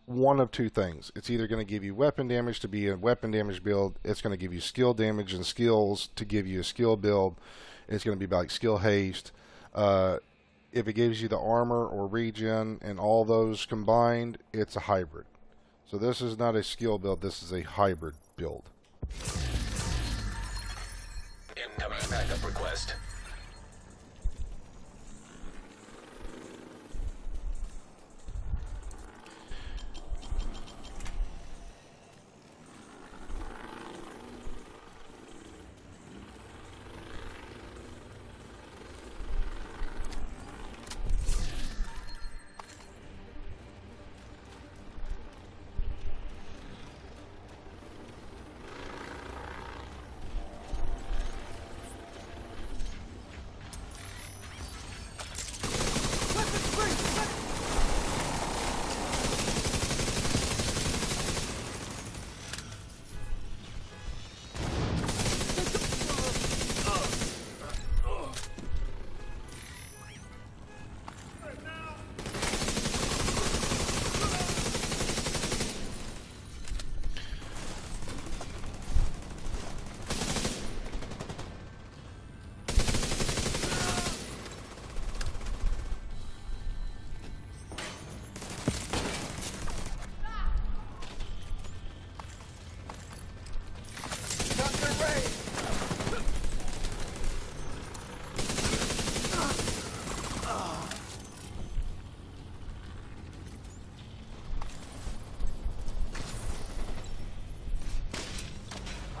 [SPEAKER 1] one of two things. It's either going to give you weapon damage to be a weapon damage build. It's going to give you skill damage and skills to give you a skill build. It's going to be like skill haste. If it gives you the armor or regen and all those combined, it's a hybrid. So this is not a skill build. This is a hybrid build.
[SPEAKER 6] Incoming backup request.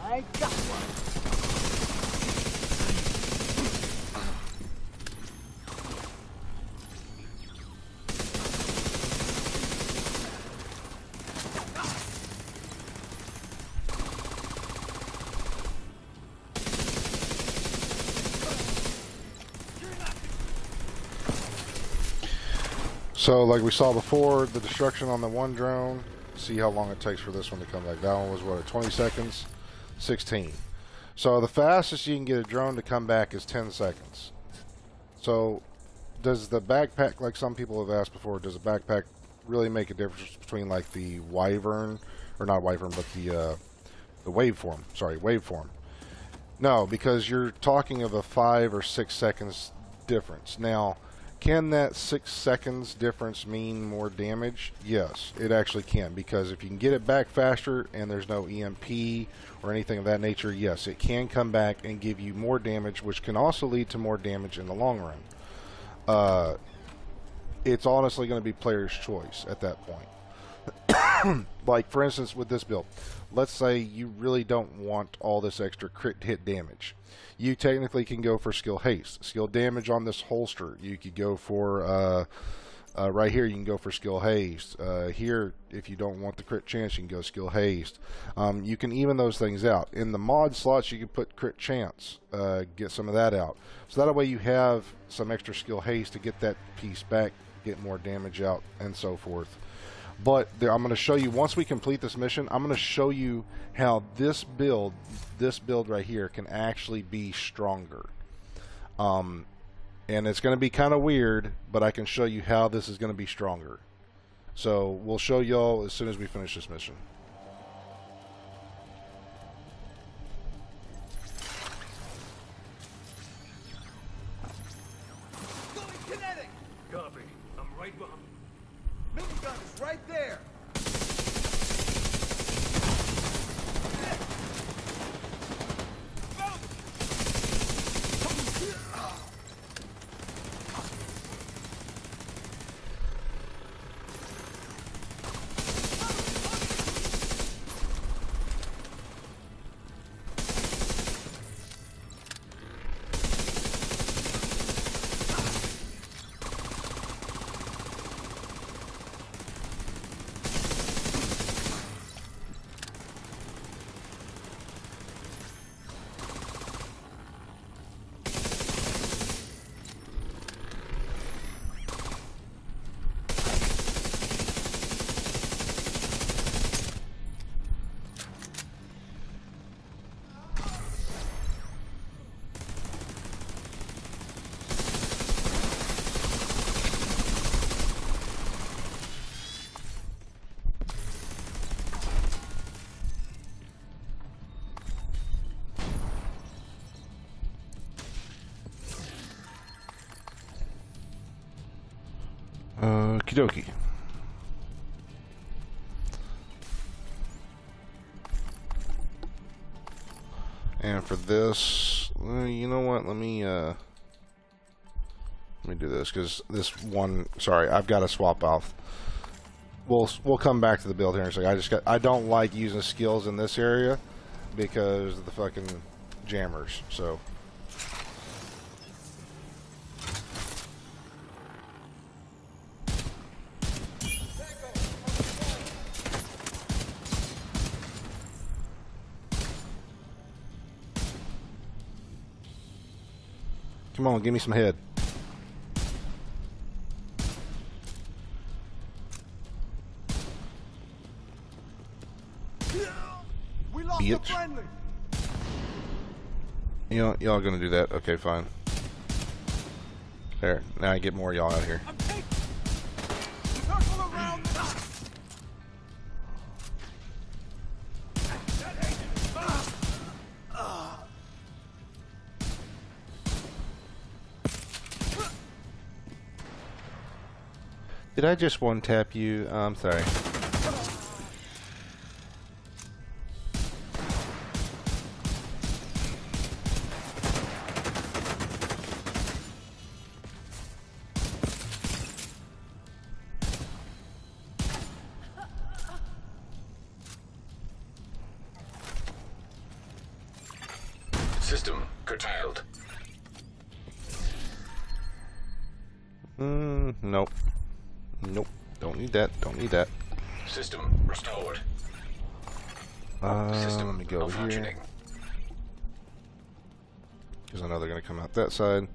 [SPEAKER 4] I got one.
[SPEAKER 1] So like we saw before, the destruction on the one drone, see how long it takes for this one to come back. That one was what, 20 seconds? 16. So the fastest you can get a drone to come back is 10 seconds. So does the backpack, like some people have asked before, does the backpack really make a difference between like the wyvern, or not wyvern, but the waveform, sorry, waveform? No, because you're talking of a 5 or 6 seconds difference. Now, can that 6 seconds difference mean more damage? Yes, it actually can, because if you can get it back faster and there's no EMP or anything of that nature, yes, it can come back and give you more damage, which can also lead to more damage in the long run. It's honestly going to be player's choice at that point. Like, for instance, with this build, let's say you really don't want all this extra crit hit damage. You technically can go for skill haste. Skill damage on this holster, you could go for, right here, you can go for skill haste. Here, if you don't want the crit chance, you can go skill haste. You can even those things out. In the mod slots, you can put crit chance, get some of that out. So that way you have some extra skill haste to get that piece back, get more damage out, and so forth. But there, I'm going to show you, once we complete this mission, I'm going to show you how this build right here can actually be stronger. And it's going to be kind of weird, but I can show you how this is going to be stronger. So we'll show y'all as soon as we finish this mission.
[SPEAKER 4] Going kinetic! Copy. I'm right behind. Minigun is right there!
[SPEAKER 1] Okie dokie. And for this, you know what? Let me do this because this one. Sorry, I've got to swap off. We'll come back to the build here in a second. I don't like using skills in this area because of the fucking jammers. So. Come on, give me some head.
[SPEAKER 4] We lost
[SPEAKER 1] Bitch.
[SPEAKER 4] a friendly.
[SPEAKER 1] Y'all gonna do that? Okay, fine. There. Now I get more of y'all out here.
[SPEAKER 4] I'm taking. Circle around the.
[SPEAKER 1] Did I just one tap you? I'm sorry.
[SPEAKER 6] System curtailed.
[SPEAKER 1] Nope. Nope. Don't need that. Don't need that.
[SPEAKER 6] System restored. System
[SPEAKER 1] Let me go over
[SPEAKER 6] malfunctioning.
[SPEAKER 1] here. Because I know they're going to come out that side.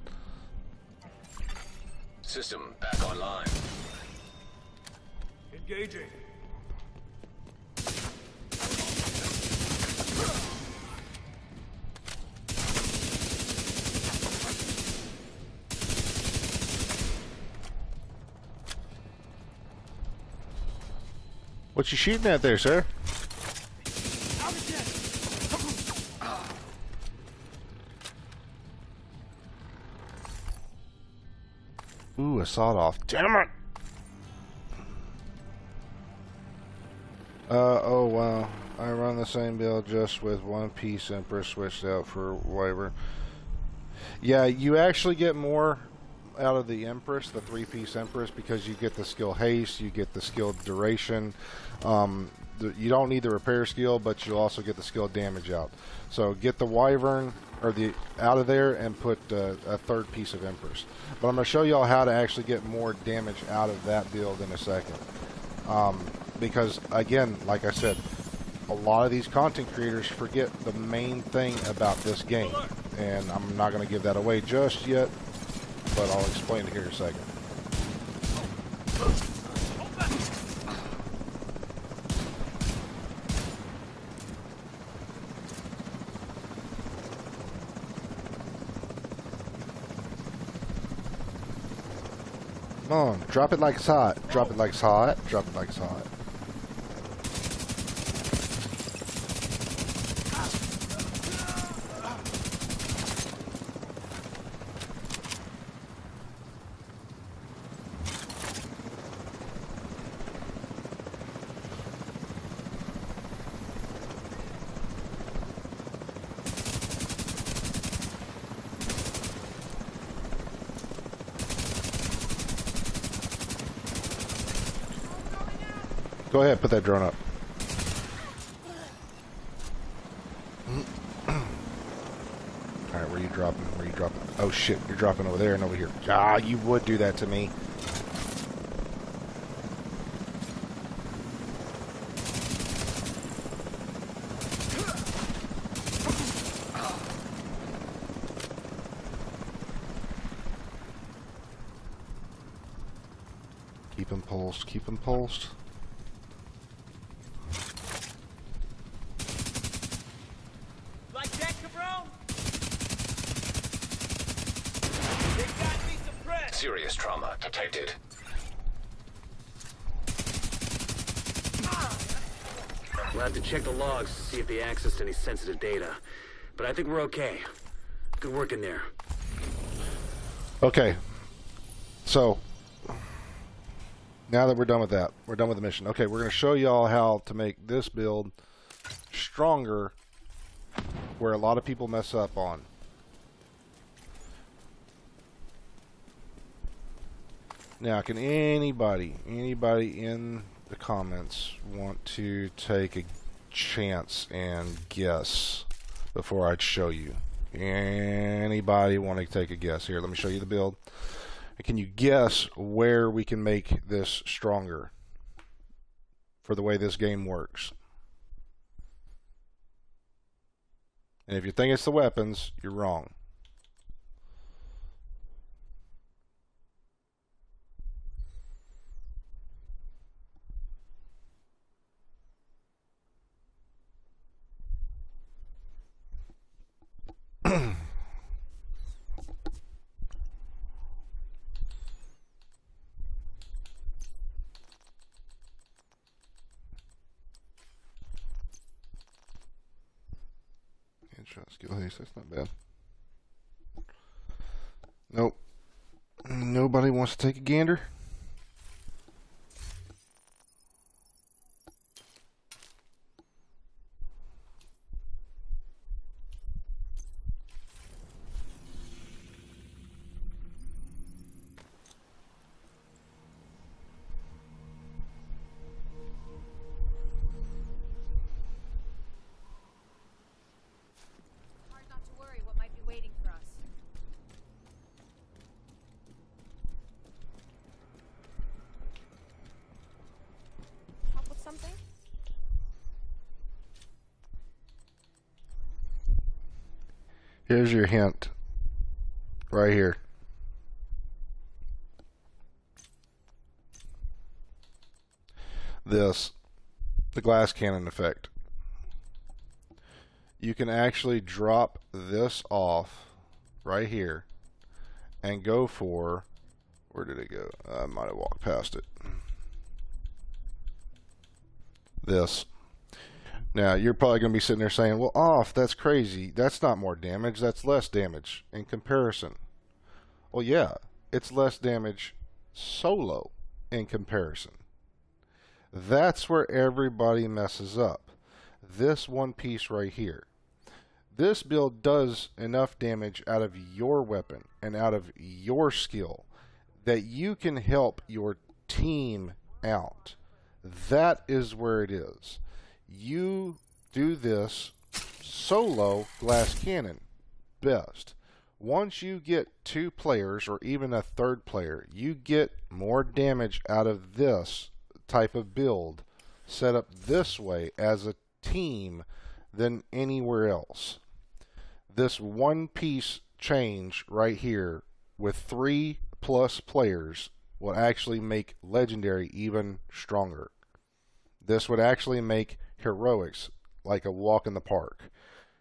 [SPEAKER 6] System back online.
[SPEAKER 4] Engaging.
[SPEAKER 1] What you shooting at there, sir?
[SPEAKER 4] Out again.
[SPEAKER 1] Ooh, a sawed off. Damn it! Oh wow. I run the same build just with one piece Empress switched out for Wyvern. Yeah, you actually get more out of the Empress, the 3-piece Empress, because you get the skill haste, you get the skill duration. You don't need the repair skill, but you also get the skill damage out. So get the Wyvern or the out of there and put a 3rd piece of Empress. But I'm going to show y'all how to actually get more damage out of that build in a second. Because again, like I said, a lot of these content creators forget the main thing about this game, and I'm not going to give that away just yet, but I'll explain it here in a second. Come on, drop it like it's hot. Drop it like it's hot. Drop it like it's hot. Go ahead, put that drone up. Alright, where are you dropping? Where are you dropping? Oh shit, you're dropping over there and over here. Ah, you would do that to me. Keep him pulsed, keep him pulsed.
[SPEAKER 4] Like that, cabron? They got me suppressed.
[SPEAKER 6] Serious trauma detected.
[SPEAKER 5] We'll have to check the logs to see if they accessed any sensitive data. But I think we're okay. Good work in there.
[SPEAKER 1] Okay. So Now that we're done with that, we're done with the mission. Okay, we're going to show y'all how to make this build stronger where a lot of people mess up on. Now, can anybody in the comments want to take a chance and guess before I show you? Anybody want to take a guess? Here, let me show you the build. Can you guess where we can make this stronger for the way this game works? And if you think it's the weapons, you're wrong. Skill haste, that's not bad. Nope. Nobody wants to take a gander? Here's your hint right here. The glass cannon effect. You can actually drop this off right here and go for, where did it go? I might have walked past it. This. Now, you're probably going to be sitting there saying, well, off, that's crazy. That's not more damage. That's less damage in comparison. Well, yeah, it's less damage solo in comparison. That's where everybody messes up. This one piece right here. This build does enough damage out of your weapon and out of your skill that you can help your team out. That is where it is. You do this solo glass cannon best. Once you get 2 players or even a 3rd player, you get more damage out of this type of build set up this way as a team than anywhere else. This one piece change right here with 3+ players will actually make Legendary even stronger. This would actually make Heroics like a walk in the park.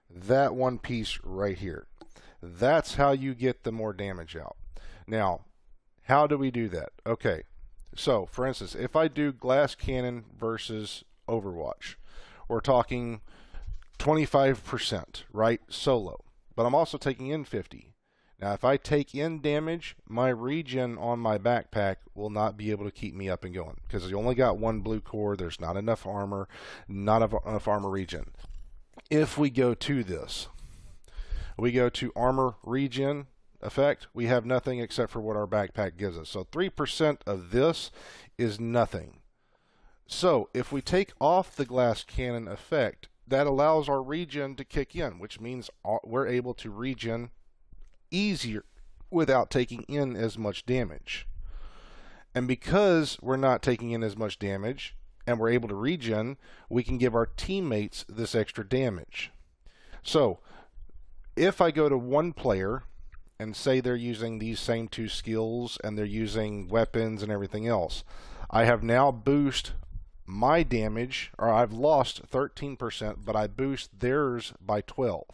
[SPEAKER 1] That one piece right here. That's how you get the more damage out. Now, how do we do that? Okay, so for instance, if I do glass cannon versus Overwatch, we're talking 25%, right? Solo. But I'm also taking in 50. Now, if I take in damage, my regen on my backpack will not be able to keep me up and going because you only got 1 blue core. There's not enough armor, not enough armor regen. If we go to this, we go to armor regen effect, we have nothing except for what our backpack gives us. So 3% of this is nothing. So if we take off the glass cannon effect, that allows our regen to kick in, which means we're able to regen easier without taking in as much damage. And because we're not taking in as much damage and we're able to regen, we can give our teammates this extra damage. So if I go to 1 player and say they're using these same 2 skills and they're using weapons and everything else, I have now boosted my damage, or I've lost 13%, but I boost theirs by 12.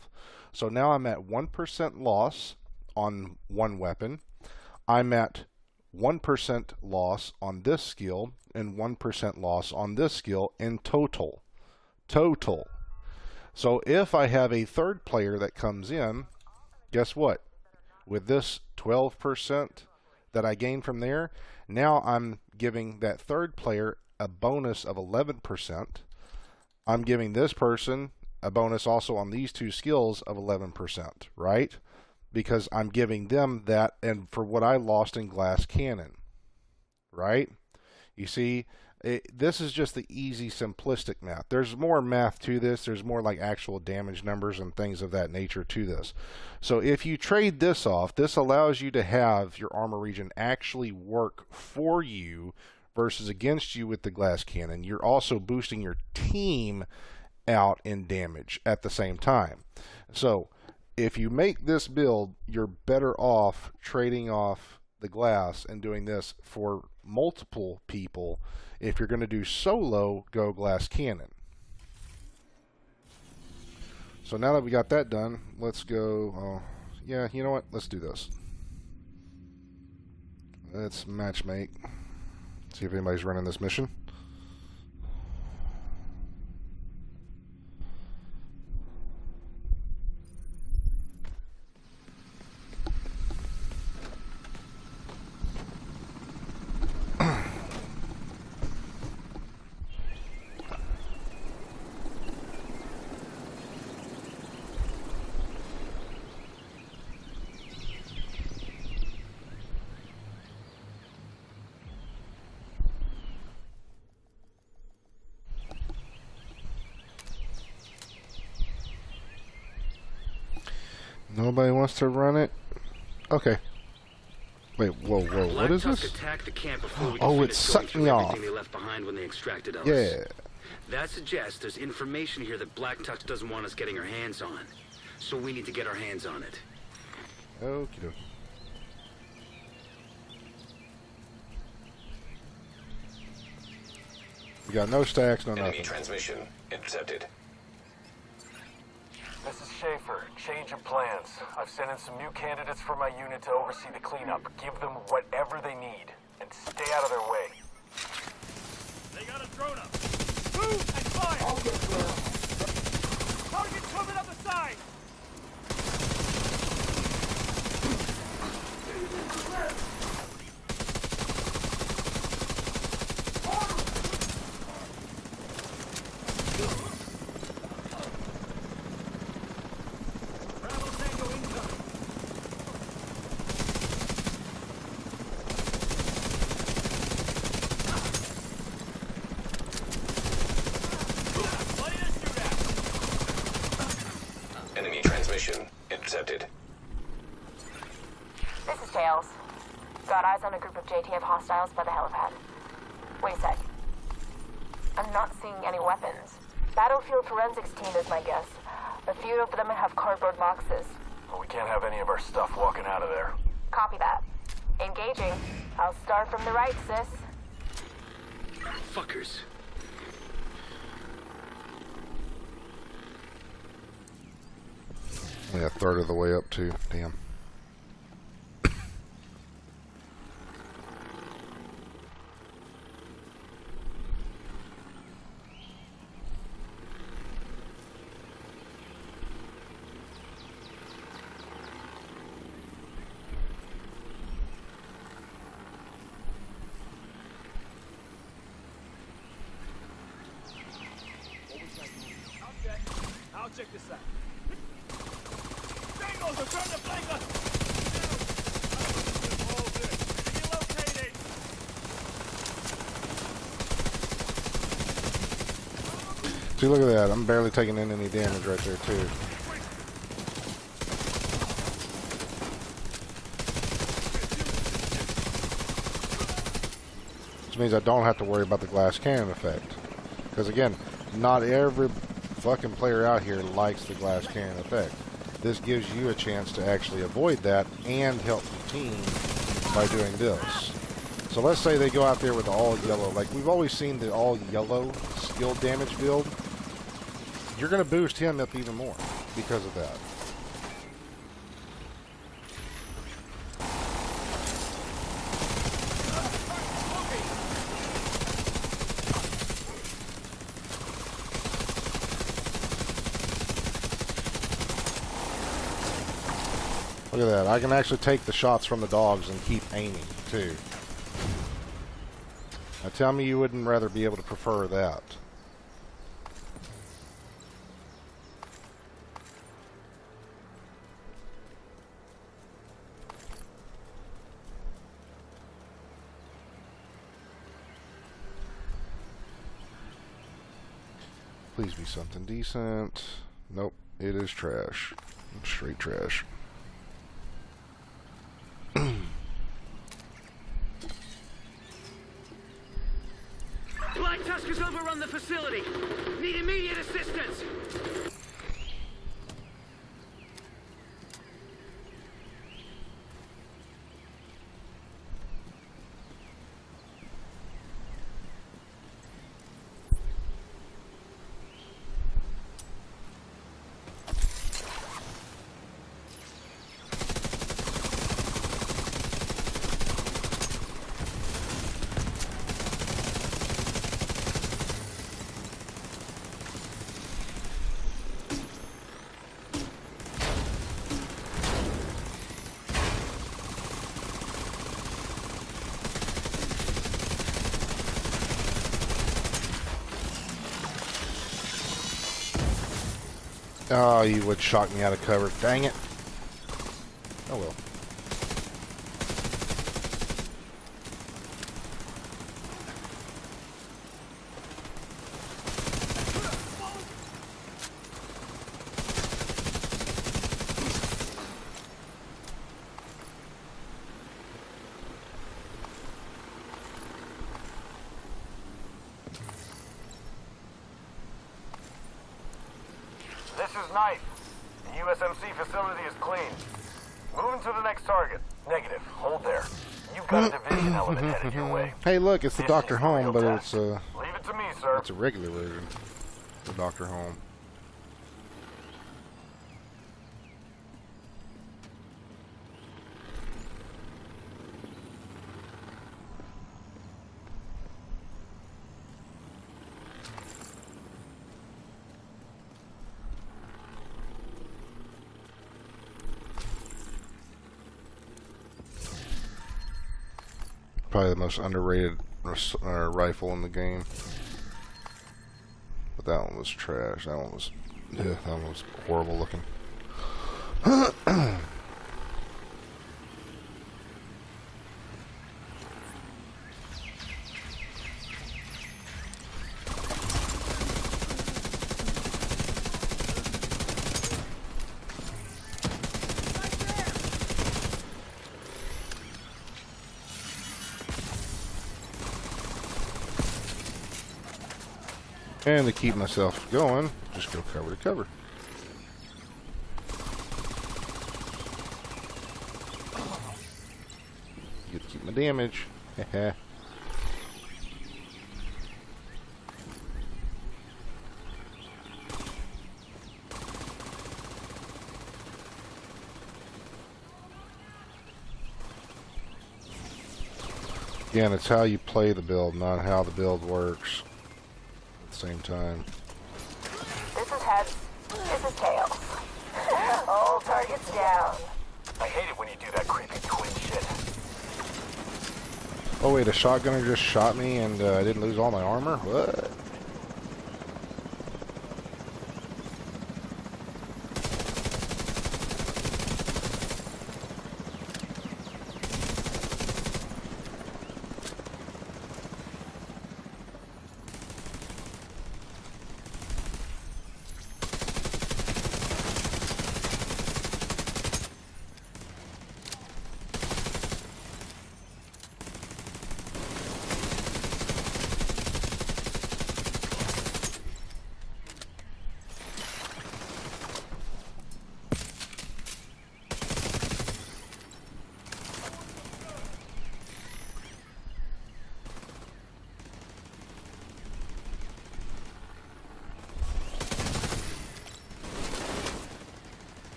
[SPEAKER 1] So now I'm at 1% loss on 1 weapon. I'm at 1% loss on this skill and 1% loss on this skill in total. So if I have a 3rd player that comes in, guess what? With this 12% that I gain from there, now I'm giving that third player a bonus of 11%. I'm giving this person a bonus also on these two skills of 11%, right? Because I'm giving them that, and for what I lost in glass cannon, right? You see, this is just the easy, simplistic math. There's more math to this. There's more like actual damage numbers and things of that nature to this. So if you trade this off, this allows you to have your armor regen actually work for you versus against you with the glass cannon. You're also boosting your team out in damage at the same time. So if you make this build, you're better off trading off the glass and doing this for multiple people. If you're going to do solo, go glass cannon. So now that we got that done, let's go. Yeah, you know what? Let's do this. Let's matchmake. See if anybody's running this mission. Nobody wants to run it? Okay. Wait, whoa, what is this?
[SPEAKER 5] Attacked the camp before we
[SPEAKER 1] Oh,
[SPEAKER 5] could
[SPEAKER 1] it
[SPEAKER 5] finish
[SPEAKER 1] sucked
[SPEAKER 5] going
[SPEAKER 1] me
[SPEAKER 5] through
[SPEAKER 1] off.
[SPEAKER 5] everything they left behind when they extracted us.
[SPEAKER 1] Yeah.
[SPEAKER 5] That suggests there's information here that Black Tux doesn't want us getting our hands on. So we need to get our hands on it.
[SPEAKER 1] Okie dokie. We got no stacks, no
[SPEAKER 6] Enemy
[SPEAKER 1] nothing.
[SPEAKER 6] transmission intercepted.
[SPEAKER 7] This is Schaefer. Change of plans. I've sent in some new candidates for my unit to oversee the cleanup. Give them whatever they need, and stay out of their way.
[SPEAKER 4] They got a drone up. Move and fire! I'll get clear. Target coming up the side! Bravo Tango incoming. What is that?
[SPEAKER 6] Enemy transmission intercepted.
[SPEAKER 3] This is Tails. Got eyes on a group of JTF hostiles by the helipad. Wait a sec. I'm not seeing any weapons. Battlefield forensics team is my guess. A few of them have cardboard boxes.
[SPEAKER 7] But we can't have any of our stuff walking out of there.
[SPEAKER 3] Copy that. Engaging. I'll start from the right, sis.
[SPEAKER 5] Fuckers.
[SPEAKER 1] Only a third of the way up too. Damn.
[SPEAKER 4] I'll check this out. Tangos are trying to flank us! Hold it. Enemy located!
[SPEAKER 1] See, look at that. I'm barely taking in any damage right there too. Which means I don't have to worry about the glass cannon effect. Because again, not every fucking player out here likes the glass cannon effect. This gives you a chance to actually avoid that and help the team by doing this. So let's say they go out there with the all yellow. Like we've always seen the all yellow skill damage build. You're going to boost him up even more because of that. Look at that. I can actually take the shots from the dogs and keep aiming, too. Now tell me you wouldn't rather be able to prefer that. Please be something decent. Nope, it is trash. Straight trash.
[SPEAKER 5] Black Tuskers overrun the facility. Need immediate assistance.
[SPEAKER 1] Oh, you would shock me out of cover. Dang it. Oh well.
[SPEAKER 7] This is Knife. The USMC facility is clean. Moving to the next target. Negative. Hold there. You've got a division element headed your way.
[SPEAKER 1] Hey, look, it's the
[SPEAKER 7] This
[SPEAKER 1] Dr.
[SPEAKER 7] is the
[SPEAKER 1] Home,
[SPEAKER 7] real
[SPEAKER 1] but
[SPEAKER 7] test.
[SPEAKER 1] it's
[SPEAKER 7] Leave it to me, sir.
[SPEAKER 1] a regular version. The Dr. Home. Probably the most underrated rifle in the game. But that one was trash. That one was, yeah, that one was horrible looking. And to keep myself going, just go cover to cover. Get to keep my damage. Again, it's how you play the build, not how the build works. Same time.
[SPEAKER 3] This is heads. This is tails. All targets down.
[SPEAKER 7] I hate it when you do that creepy twin shit.
[SPEAKER 1] Oh wait, a shotgunner just shot me and I didn't lose all my armor? What?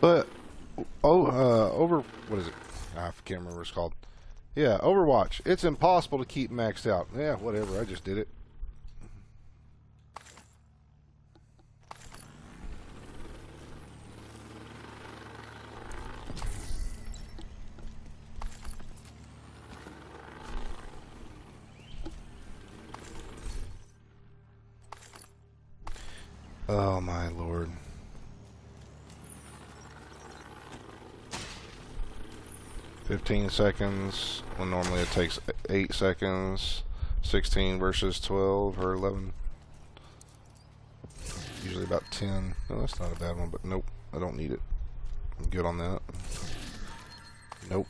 [SPEAKER 1] But what is it? I can't remember what it's called. Yeah, Overwatch. It's impossible to keep maxed out. Yeah, whatever. I just did it. Oh my lord. 15 seconds when normally it takes 8 seconds. 16 versus 12 or 11. Usually about 10. No, that's not a bad one, but nope, I don't need it. I'm good on that. Nope.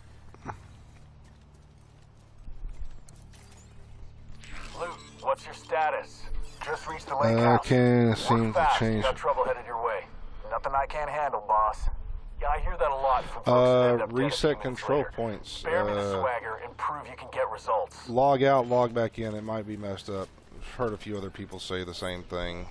[SPEAKER 7] Luke, what's your status? Just reached the lake house.
[SPEAKER 1] Can't seem
[SPEAKER 7] Work
[SPEAKER 1] to
[SPEAKER 7] fast.
[SPEAKER 1] change.
[SPEAKER 7] Got trouble headed your way. Nothing I can't handle, boss. Yeah, I hear that a lot from folks that end up dead a few
[SPEAKER 1] Reset
[SPEAKER 7] minutes
[SPEAKER 1] control
[SPEAKER 7] later.
[SPEAKER 1] points.
[SPEAKER 7] Spare me the swagger and prove you can get results.
[SPEAKER 1] Log out, log back in. It might be messed up. I've heard a few other people say the same thing.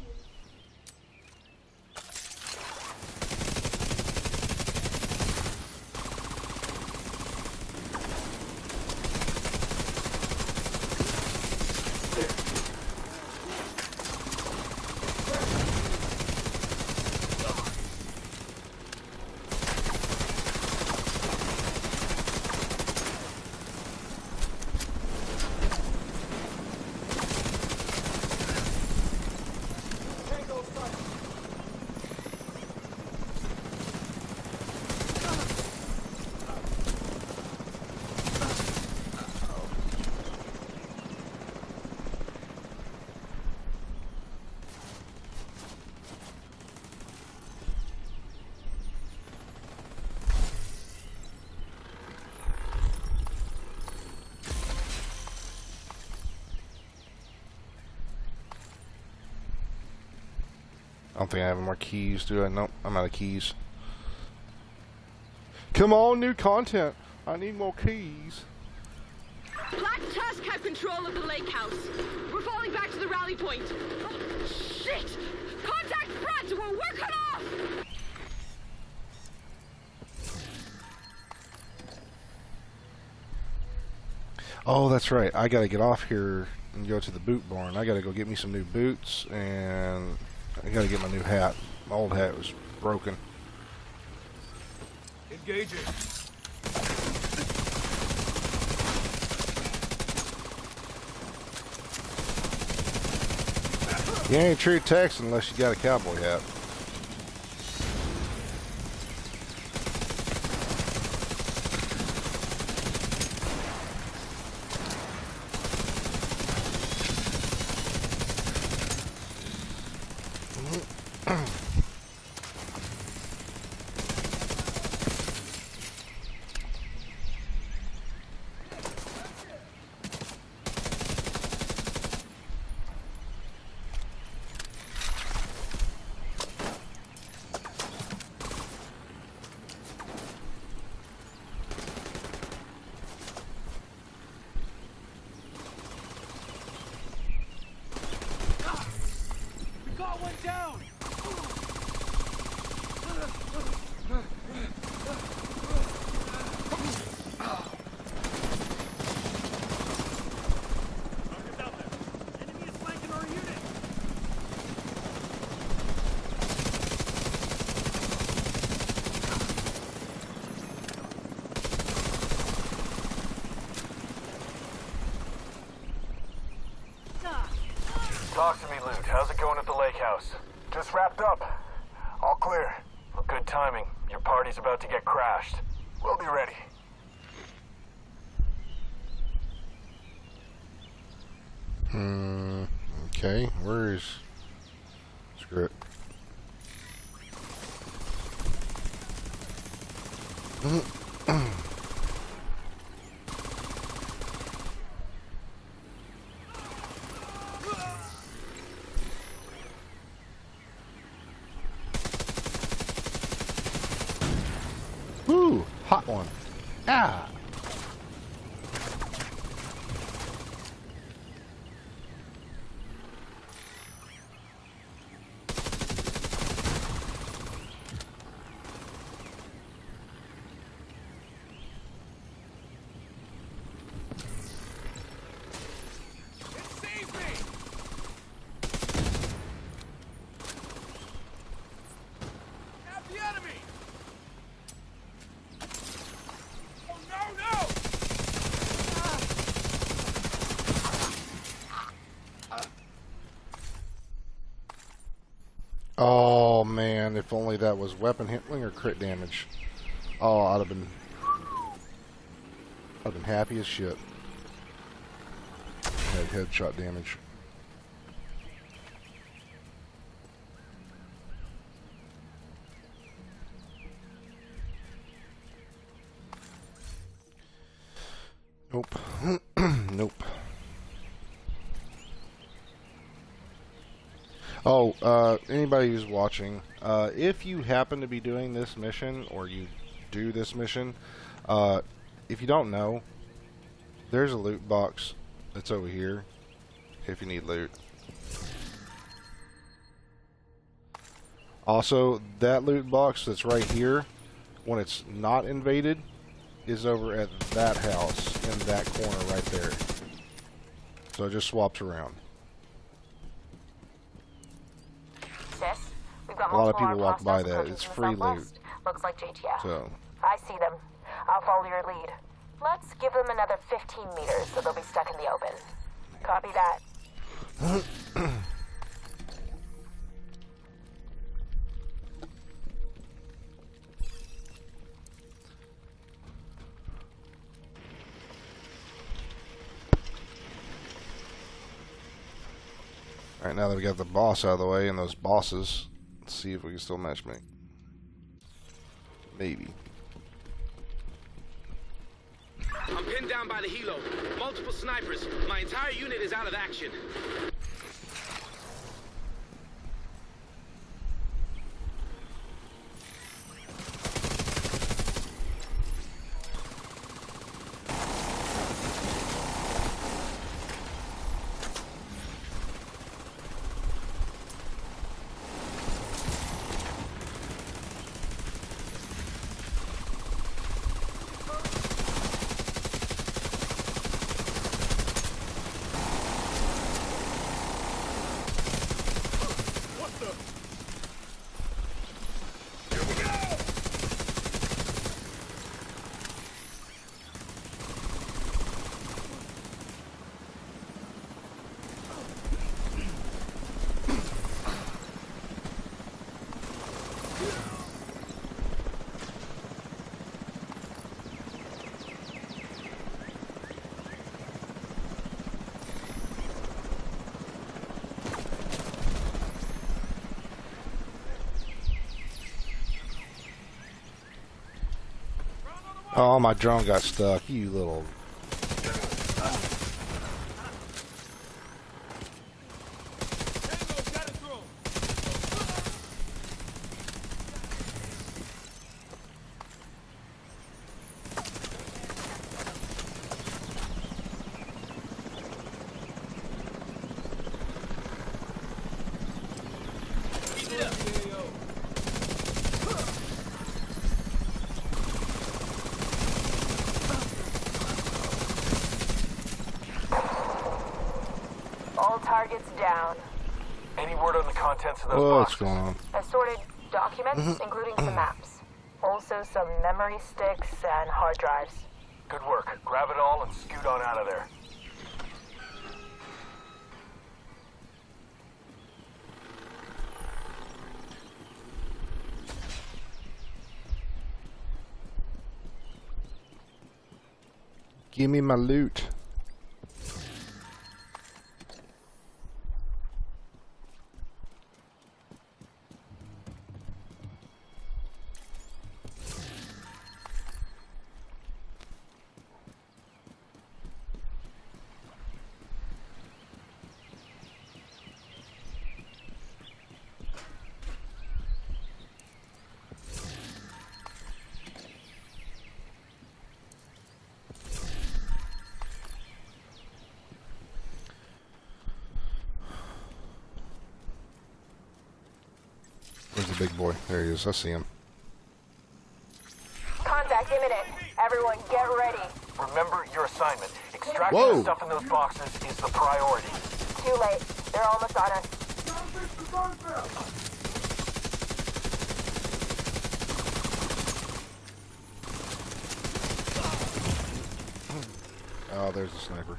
[SPEAKER 1] I don't think I have any more keys, do I? Nope, I'm out of keys. Come on, new content. I need more keys.
[SPEAKER 8] Black Tusk have control of the lake house. We're falling back to the rally point. Oh, shit! Contact front, or we're cut off!
[SPEAKER 1] Oh, that's right. I gotta get off here and go to the boot barn. I gotta go get me some new boots, and I gotta get my new hat. My old hat was broken.
[SPEAKER 4] Engaging.
[SPEAKER 1] You ain't true Texan unless you got a cowboy hat.
[SPEAKER 4] We got one down. Target's out there. Enemy is flanking our unit.
[SPEAKER 7] Talk to me, Luke. How's it going at the lake house? Just wrapped up. All clear. Well, good timing. Your party's about to get crashed. We'll be ready.
[SPEAKER 1] Okay, where is... Screw it. Woo! Hot one. Ah! Oh man, if only that was weapon handling or crit damage. Oh, I'd have been happy as shit. Had headshot damage. Nope. Nope. Oh, anybody who's watching, if you happen to be doing this mission, or you do this mission, if you don't know, there's a loot box that's over here, if you need loot. Also, that loot box that's right here, when it's not invaded, is over at that house, in that corner right there. So it just swaps around.
[SPEAKER 3] Sis, we've got
[SPEAKER 1] A lot of
[SPEAKER 3] multiple
[SPEAKER 1] people walk
[SPEAKER 3] armed
[SPEAKER 1] by
[SPEAKER 3] hostiles
[SPEAKER 1] that.
[SPEAKER 3] approaching
[SPEAKER 1] It's
[SPEAKER 3] from the
[SPEAKER 1] free loot.
[SPEAKER 3] southwest. Looks like JTF.
[SPEAKER 1] So,
[SPEAKER 3] I see them. I'll follow your lead. Let's give them another 15 meters so they'll be stuck in the open. Copy that.
[SPEAKER 1] alright, now that we got the boss out of the way and those bosses, let's see if we can still matchmake. Maybe.
[SPEAKER 5] I'm pinned down by the helo. Multiple snipers. My entire unit is out of action.
[SPEAKER 1] Oh, my drone got stuck. You little...
[SPEAKER 4] Tango, got it through.
[SPEAKER 3] All targets down.
[SPEAKER 7] Any word on the contents of those
[SPEAKER 1] What's
[SPEAKER 7] boxes?
[SPEAKER 1] going on?
[SPEAKER 3] Assorted documents, including some maps. Also some memory sticks and hard drives.
[SPEAKER 7] Good work. Grab it all and scoot on out of there.
[SPEAKER 1] Give me my loot. Where's the big boy? There he is. I see him.
[SPEAKER 3] Contact imminent. Everyone get ready.
[SPEAKER 7] Remember your assignment. Extracting
[SPEAKER 1] Whoa.
[SPEAKER 7] the stuff in those boxes is the priority.
[SPEAKER 3] Too late. They're almost on us.
[SPEAKER 1] Oh, there's the sniper.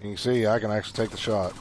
[SPEAKER 1] You can see I can actually take the shot.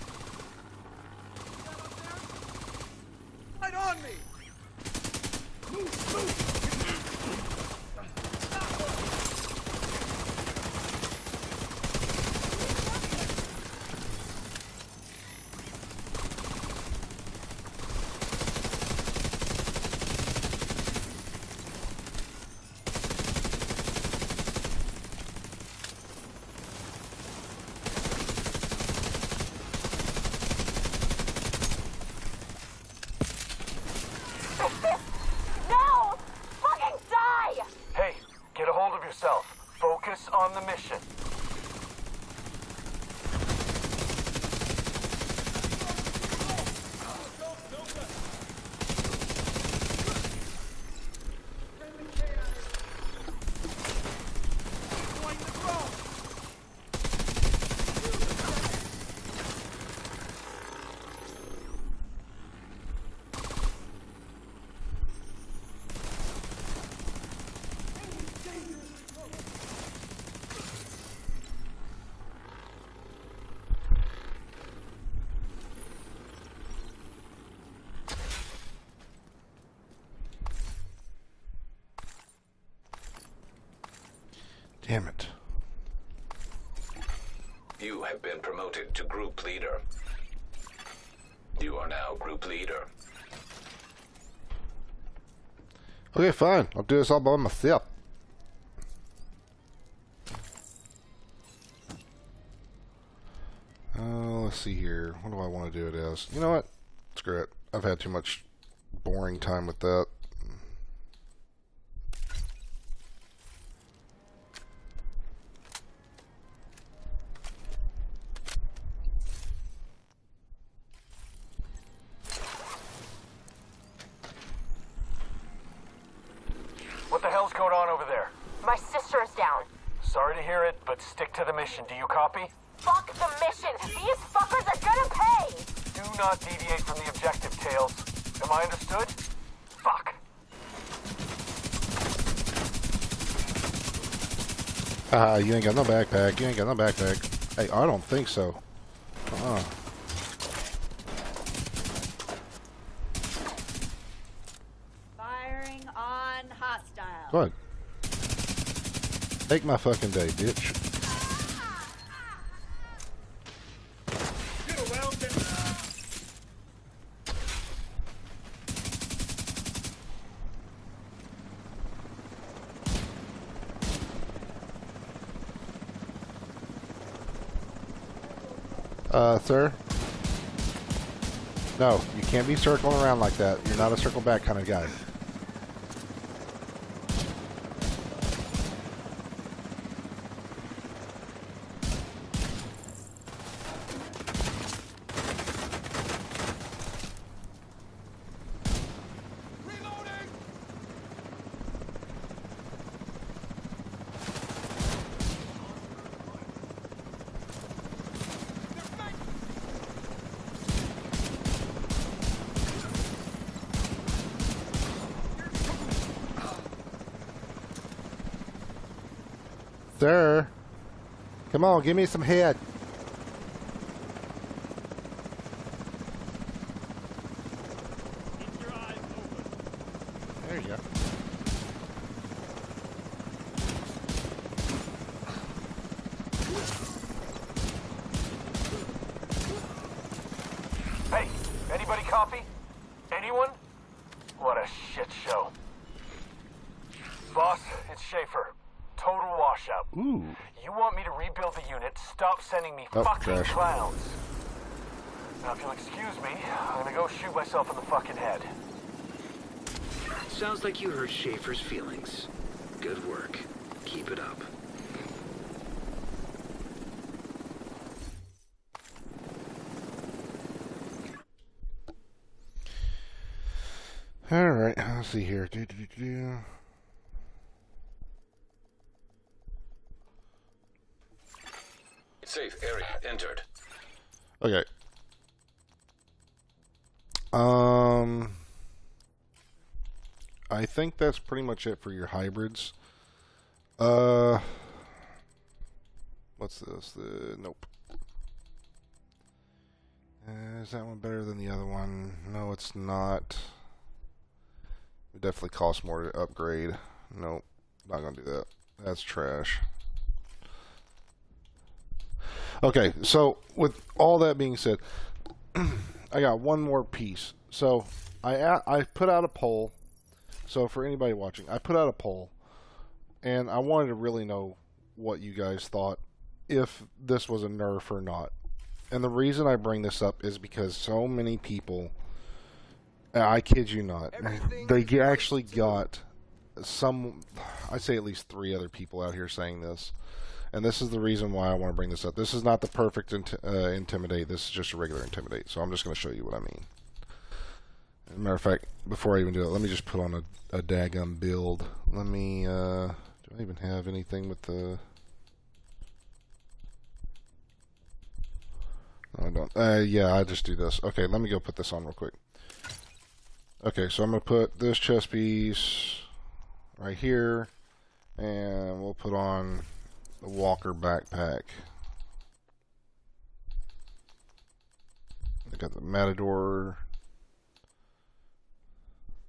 [SPEAKER 7] mission.
[SPEAKER 1] Damn it.
[SPEAKER 6] You have been promoted to group leader. You are now group leader.
[SPEAKER 1] Okay, fine. I'll do this all by myself. Let's see here. What do I want to do it as? You know what? Screw it. I've had too much boring time with that.
[SPEAKER 7] What the hell's going on over there?
[SPEAKER 3] My sister is down.
[SPEAKER 7] Sorry to hear it, but stick to the mission. Do you copy?
[SPEAKER 3] Fuck the mission! These fuckers are gonna pay!
[SPEAKER 7] Do not deviate from the objective, Tails. Am I understood? Fuck.
[SPEAKER 1] You ain't got no backpack. You ain't got no backpack. Hey, I don't think so.
[SPEAKER 8] Firing on hostile.
[SPEAKER 1] Go ahead. Take my fucking day, bitch.
[SPEAKER 4] Get around them.
[SPEAKER 1] Sir? No, you can't be circling around like that. You're not a circle back kind of guy. Sir, come on, give me some head.
[SPEAKER 4] Keep your eyes open.
[SPEAKER 1] There you go.
[SPEAKER 7] Hey, anybody copy? Anyone? What a shit show. Boss, it's Schaefer. Total washout.
[SPEAKER 1] Ooh.
[SPEAKER 7] You want me to rebuild the unit? Stop sending me
[SPEAKER 1] Oh,
[SPEAKER 7] fucking
[SPEAKER 1] trash.
[SPEAKER 7] clowns. Now, if you'll excuse me, I'm gonna go shoot myself in the fucking head.
[SPEAKER 5] Sounds like you hurt Schaefer's feelings. Good work. Keep it up.
[SPEAKER 1] All right, let's see here.
[SPEAKER 6] Safe area entered.
[SPEAKER 1] Okay. I think that's pretty much it for your hybrids. What's this? Nope. Is that one better than the other one? No, it's not. It definitely costs more to upgrade. Nope, not gonna do that. That's trash. Okay, so with all that being said, I got one more piece. So I put out a poll. So for anybody watching, I put out a poll, and I wanted to really know what you guys thought, if this was a nerf or not. And the reason I bring this up is because so many people, I kid you not, they actually got some, I'd say at least 3 other people out here saying this. And this is the reason why I want to bring this up. This is not the perfect Intimidate. This is just a regular Intimidate. So I'm just going to show you what I mean. As a matter of fact, before I even do it, let me just put on a daggum build. Let me, do I even have anything with the... No, I don't. Yeah, I just do this. Okay, let me go put this on real quick. Okay, so I'm going to put this chest piece right here, and we'll put on the Walker backpack. I got the Matador.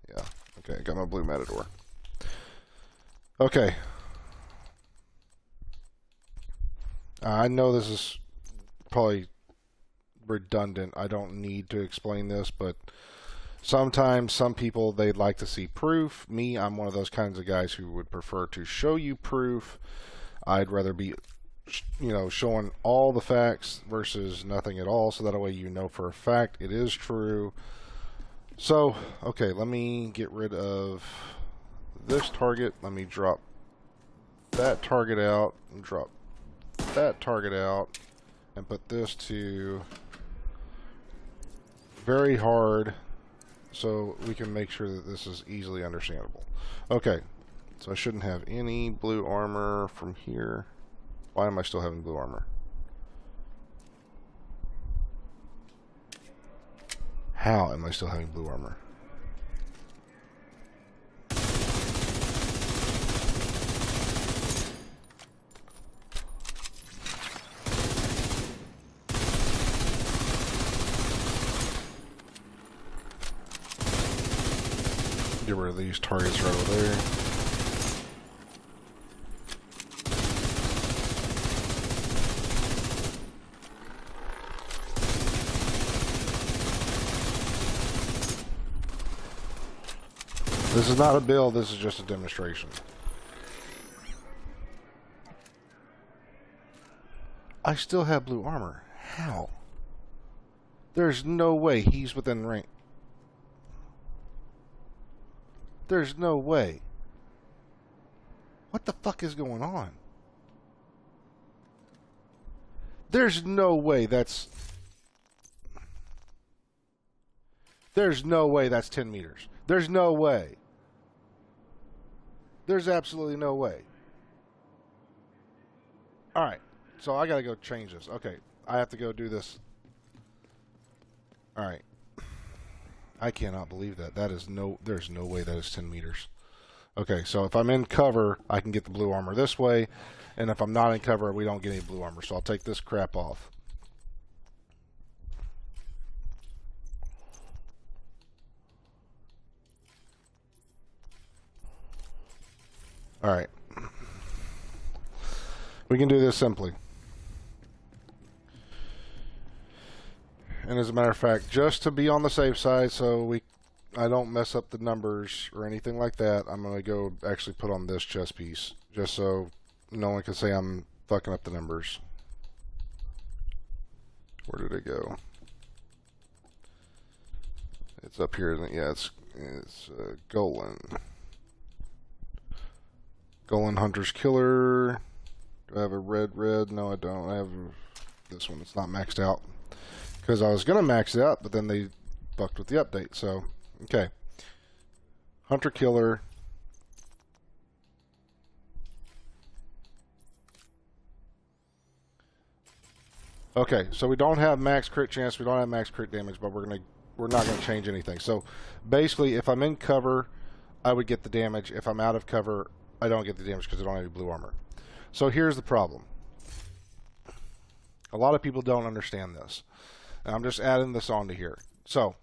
[SPEAKER 1] Yeah, okay, I got my blue Matador. Okay. I know this is probably redundant. I don't need to explain this, but sometimes some people, they'd like to see proof. Me, I'm one of those kinds of guys who would prefer to show you proof. I'd rather be, you know, showing all the facts versus nothing at all, so that way you know for a fact it is true. So, okay, let me get rid of this target. Let me drop that target out and drop that target out and put this to very hard, so we can make sure that this is easily understandable. Okay, so I shouldn't have any blue armor from here. Why am I still having blue armor? How am I still having blue armor? Get rid of these targets right over there. This is not a build, this is just a demonstration. I still have blue armor. How? There's no way he's within range. There's no way. What the fuck is going on? There's no way that's... There's no way that's 10 meters. There's no way. There's absolutely no way. Alright, so I gotta go change this. Okay, I have to go do this. Alright. I cannot believe that. There's no way that is 10 meters. Okay, so if I'm in cover, I can get the blue armor this way. And if I'm not in cover, we don't get any blue armor. So I'll take this crap off. Alright. We can do this simply. And as a matter of fact, just to be on the safe side, so I don't mess up the numbers or anything like that, I'm going to go actually put on this chest piece, just so no one can say I'm fucking up the numbers. Where did it go? It's up here, isn't it? Yeah, it's Golan. Golan Hunter's Killer. Do I have a red? No, I don't. I have this one. It's not maxed out. Because I was going to max it out, but then they fucked with the update. So, okay. Hunter Killer. Okay, so we don't have max crit chance, we don't have max crit damage, but we're not gonna change anything. So basically, if I'm in cover, I would get the damage. If I'm out of cover, I don't get the damage because I don't have any blue armor. So here's the problem. A lot of people don't understand this. And I'm just adding this onto here. So,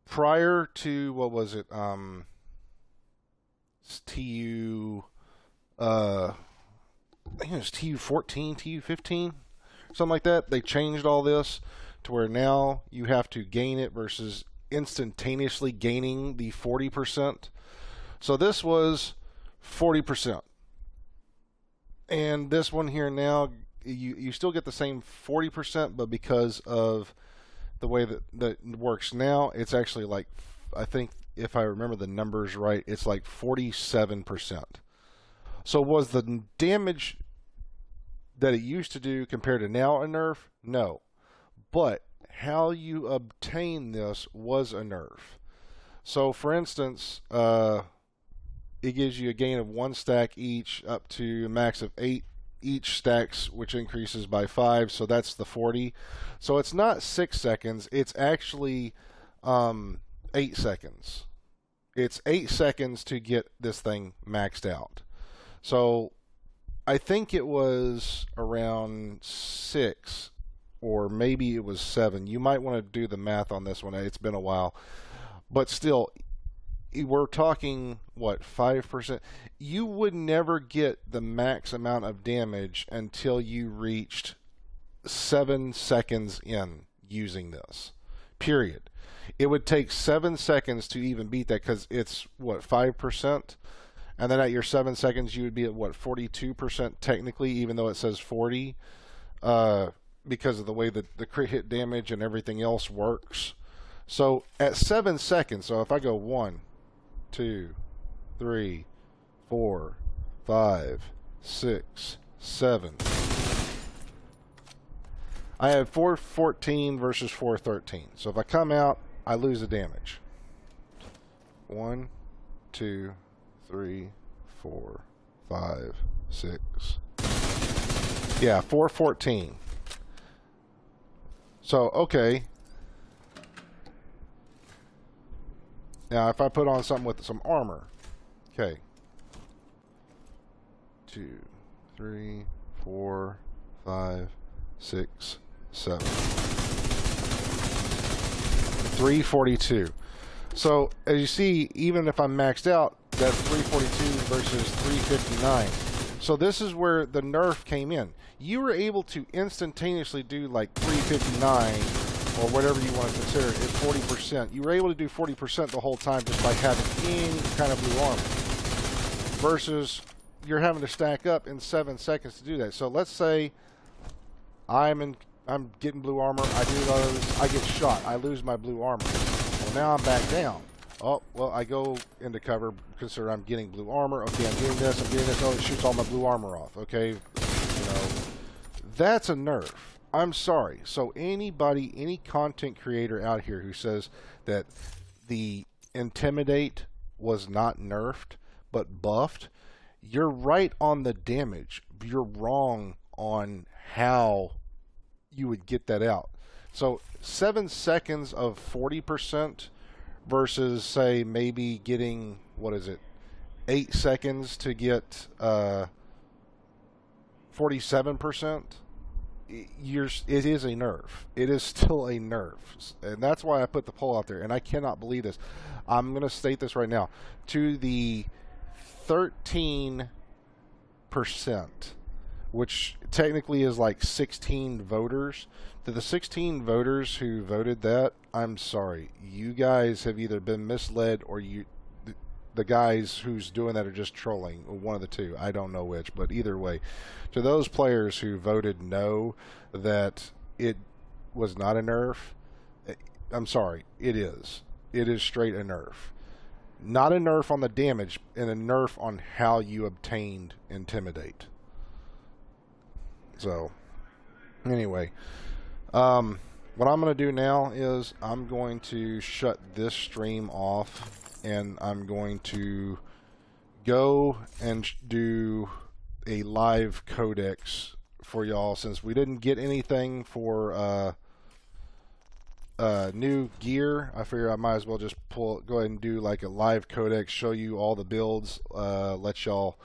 [SPEAKER 1] prior to, what was it, TU, I think it was TU14, TU15, something like that. They changed all this to where now you have to gain it versus instantaneously gaining the 40%. So this was 40%. And this one here now, you still get the same 40%, but because of the way that works now, it's actually like, I think if I remember the numbers right, it's like 47%. So was the damage that it used to do compared to now a nerf? No. But how you obtain this was a nerf. So for instance, it gives you a gain of 1 stack each up to a max of 8 each stacks, which increases by 5, so that's the 40. So it's not 6 seconds, it's actually 8 seconds. It's 8 seconds to get this thing maxed out. So I think it was around 6 or maybe it was 7. You might want to do the math on this one. It's been a while. But still, we're talking, what, 5%? You would never get the max amount of damage until you reached 7 seconds in using this. Period. It would take 7 seconds to even beat that because it's, what, 5%? And then at your 7 seconds, you would be at, what, 42% technically, even though it says 40, because of the way that the crit hit damage and everything else works. So at 7 seconds, so if I go 1, 2, 3, 4, 5, 6, 7. I have 414 versus 413. So if I come out, I lose the damage. 1, 2, 3, 4, 5, 6. Yeah, 414. So, okay. Now, if I put on something with some armor. Okay. 2, 3, 4, 5, 6, 7. 342. So, as you see, even if I'm maxed out, that's 342 versus 359. So this is where the nerf came in. You were able to instantaneously do like 359 or whatever you want to consider it, 40%. You were able to do 40% the whole time just by having any kind of blue armor. Versus you're having to stack up in 7 seconds to do that. So let's say I'm getting blue armor, I do those, I get shot, I lose my blue armor. Well, now I'm back down. Oh, well, I go into cover, consider I'm getting blue armor. Okay, I'm getting this, oh, it shoots all my blue armor off. Okay, you know, that's a nerf. I'm sorry. So anybody, any content creator out here who says that the Intimidate was not nerfed, but buffed, you're right on the damage. You're wrong on how you would get that out. So 7 seconds of 40% versus, say, maybe getting, what is it, 8 seconds to get 47%. It is a nerf. It is still a nerf. And that's why I put the poll out there. And I cannot believe this. I'm going to state this right now. To the 13%, which technically is like 16 voters, to the 16 voters who voted that, I'm sorry. You guys have either been misled or the guys who's doing that are just trolling. One of the two. I don't know which, but either way. To those players who voted no, that it was not a nerf, I'm sorry. It is. It is straight a nerf. Not a nerf on the damage, and a nerf on how you obtained Intimidate. So, anyway. What I'm going to do now is I'm going to shut this stream off, and I'm going to go and do a live codex for y'all, since we didn't get anything for new gear. I figure I might as well just go ahead and do like a live codex, show you all the builds, let y'all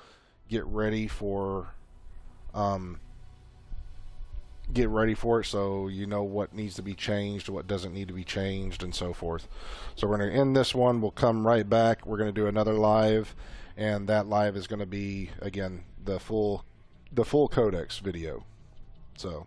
[SPEAKER 1] get ready for it, so you know what needs to be changed, what doesn't need to be changed, and so forth. So we're going to end this one. We'll come right back. We're going to do another live, and that live is going to be, again, the full codex video. So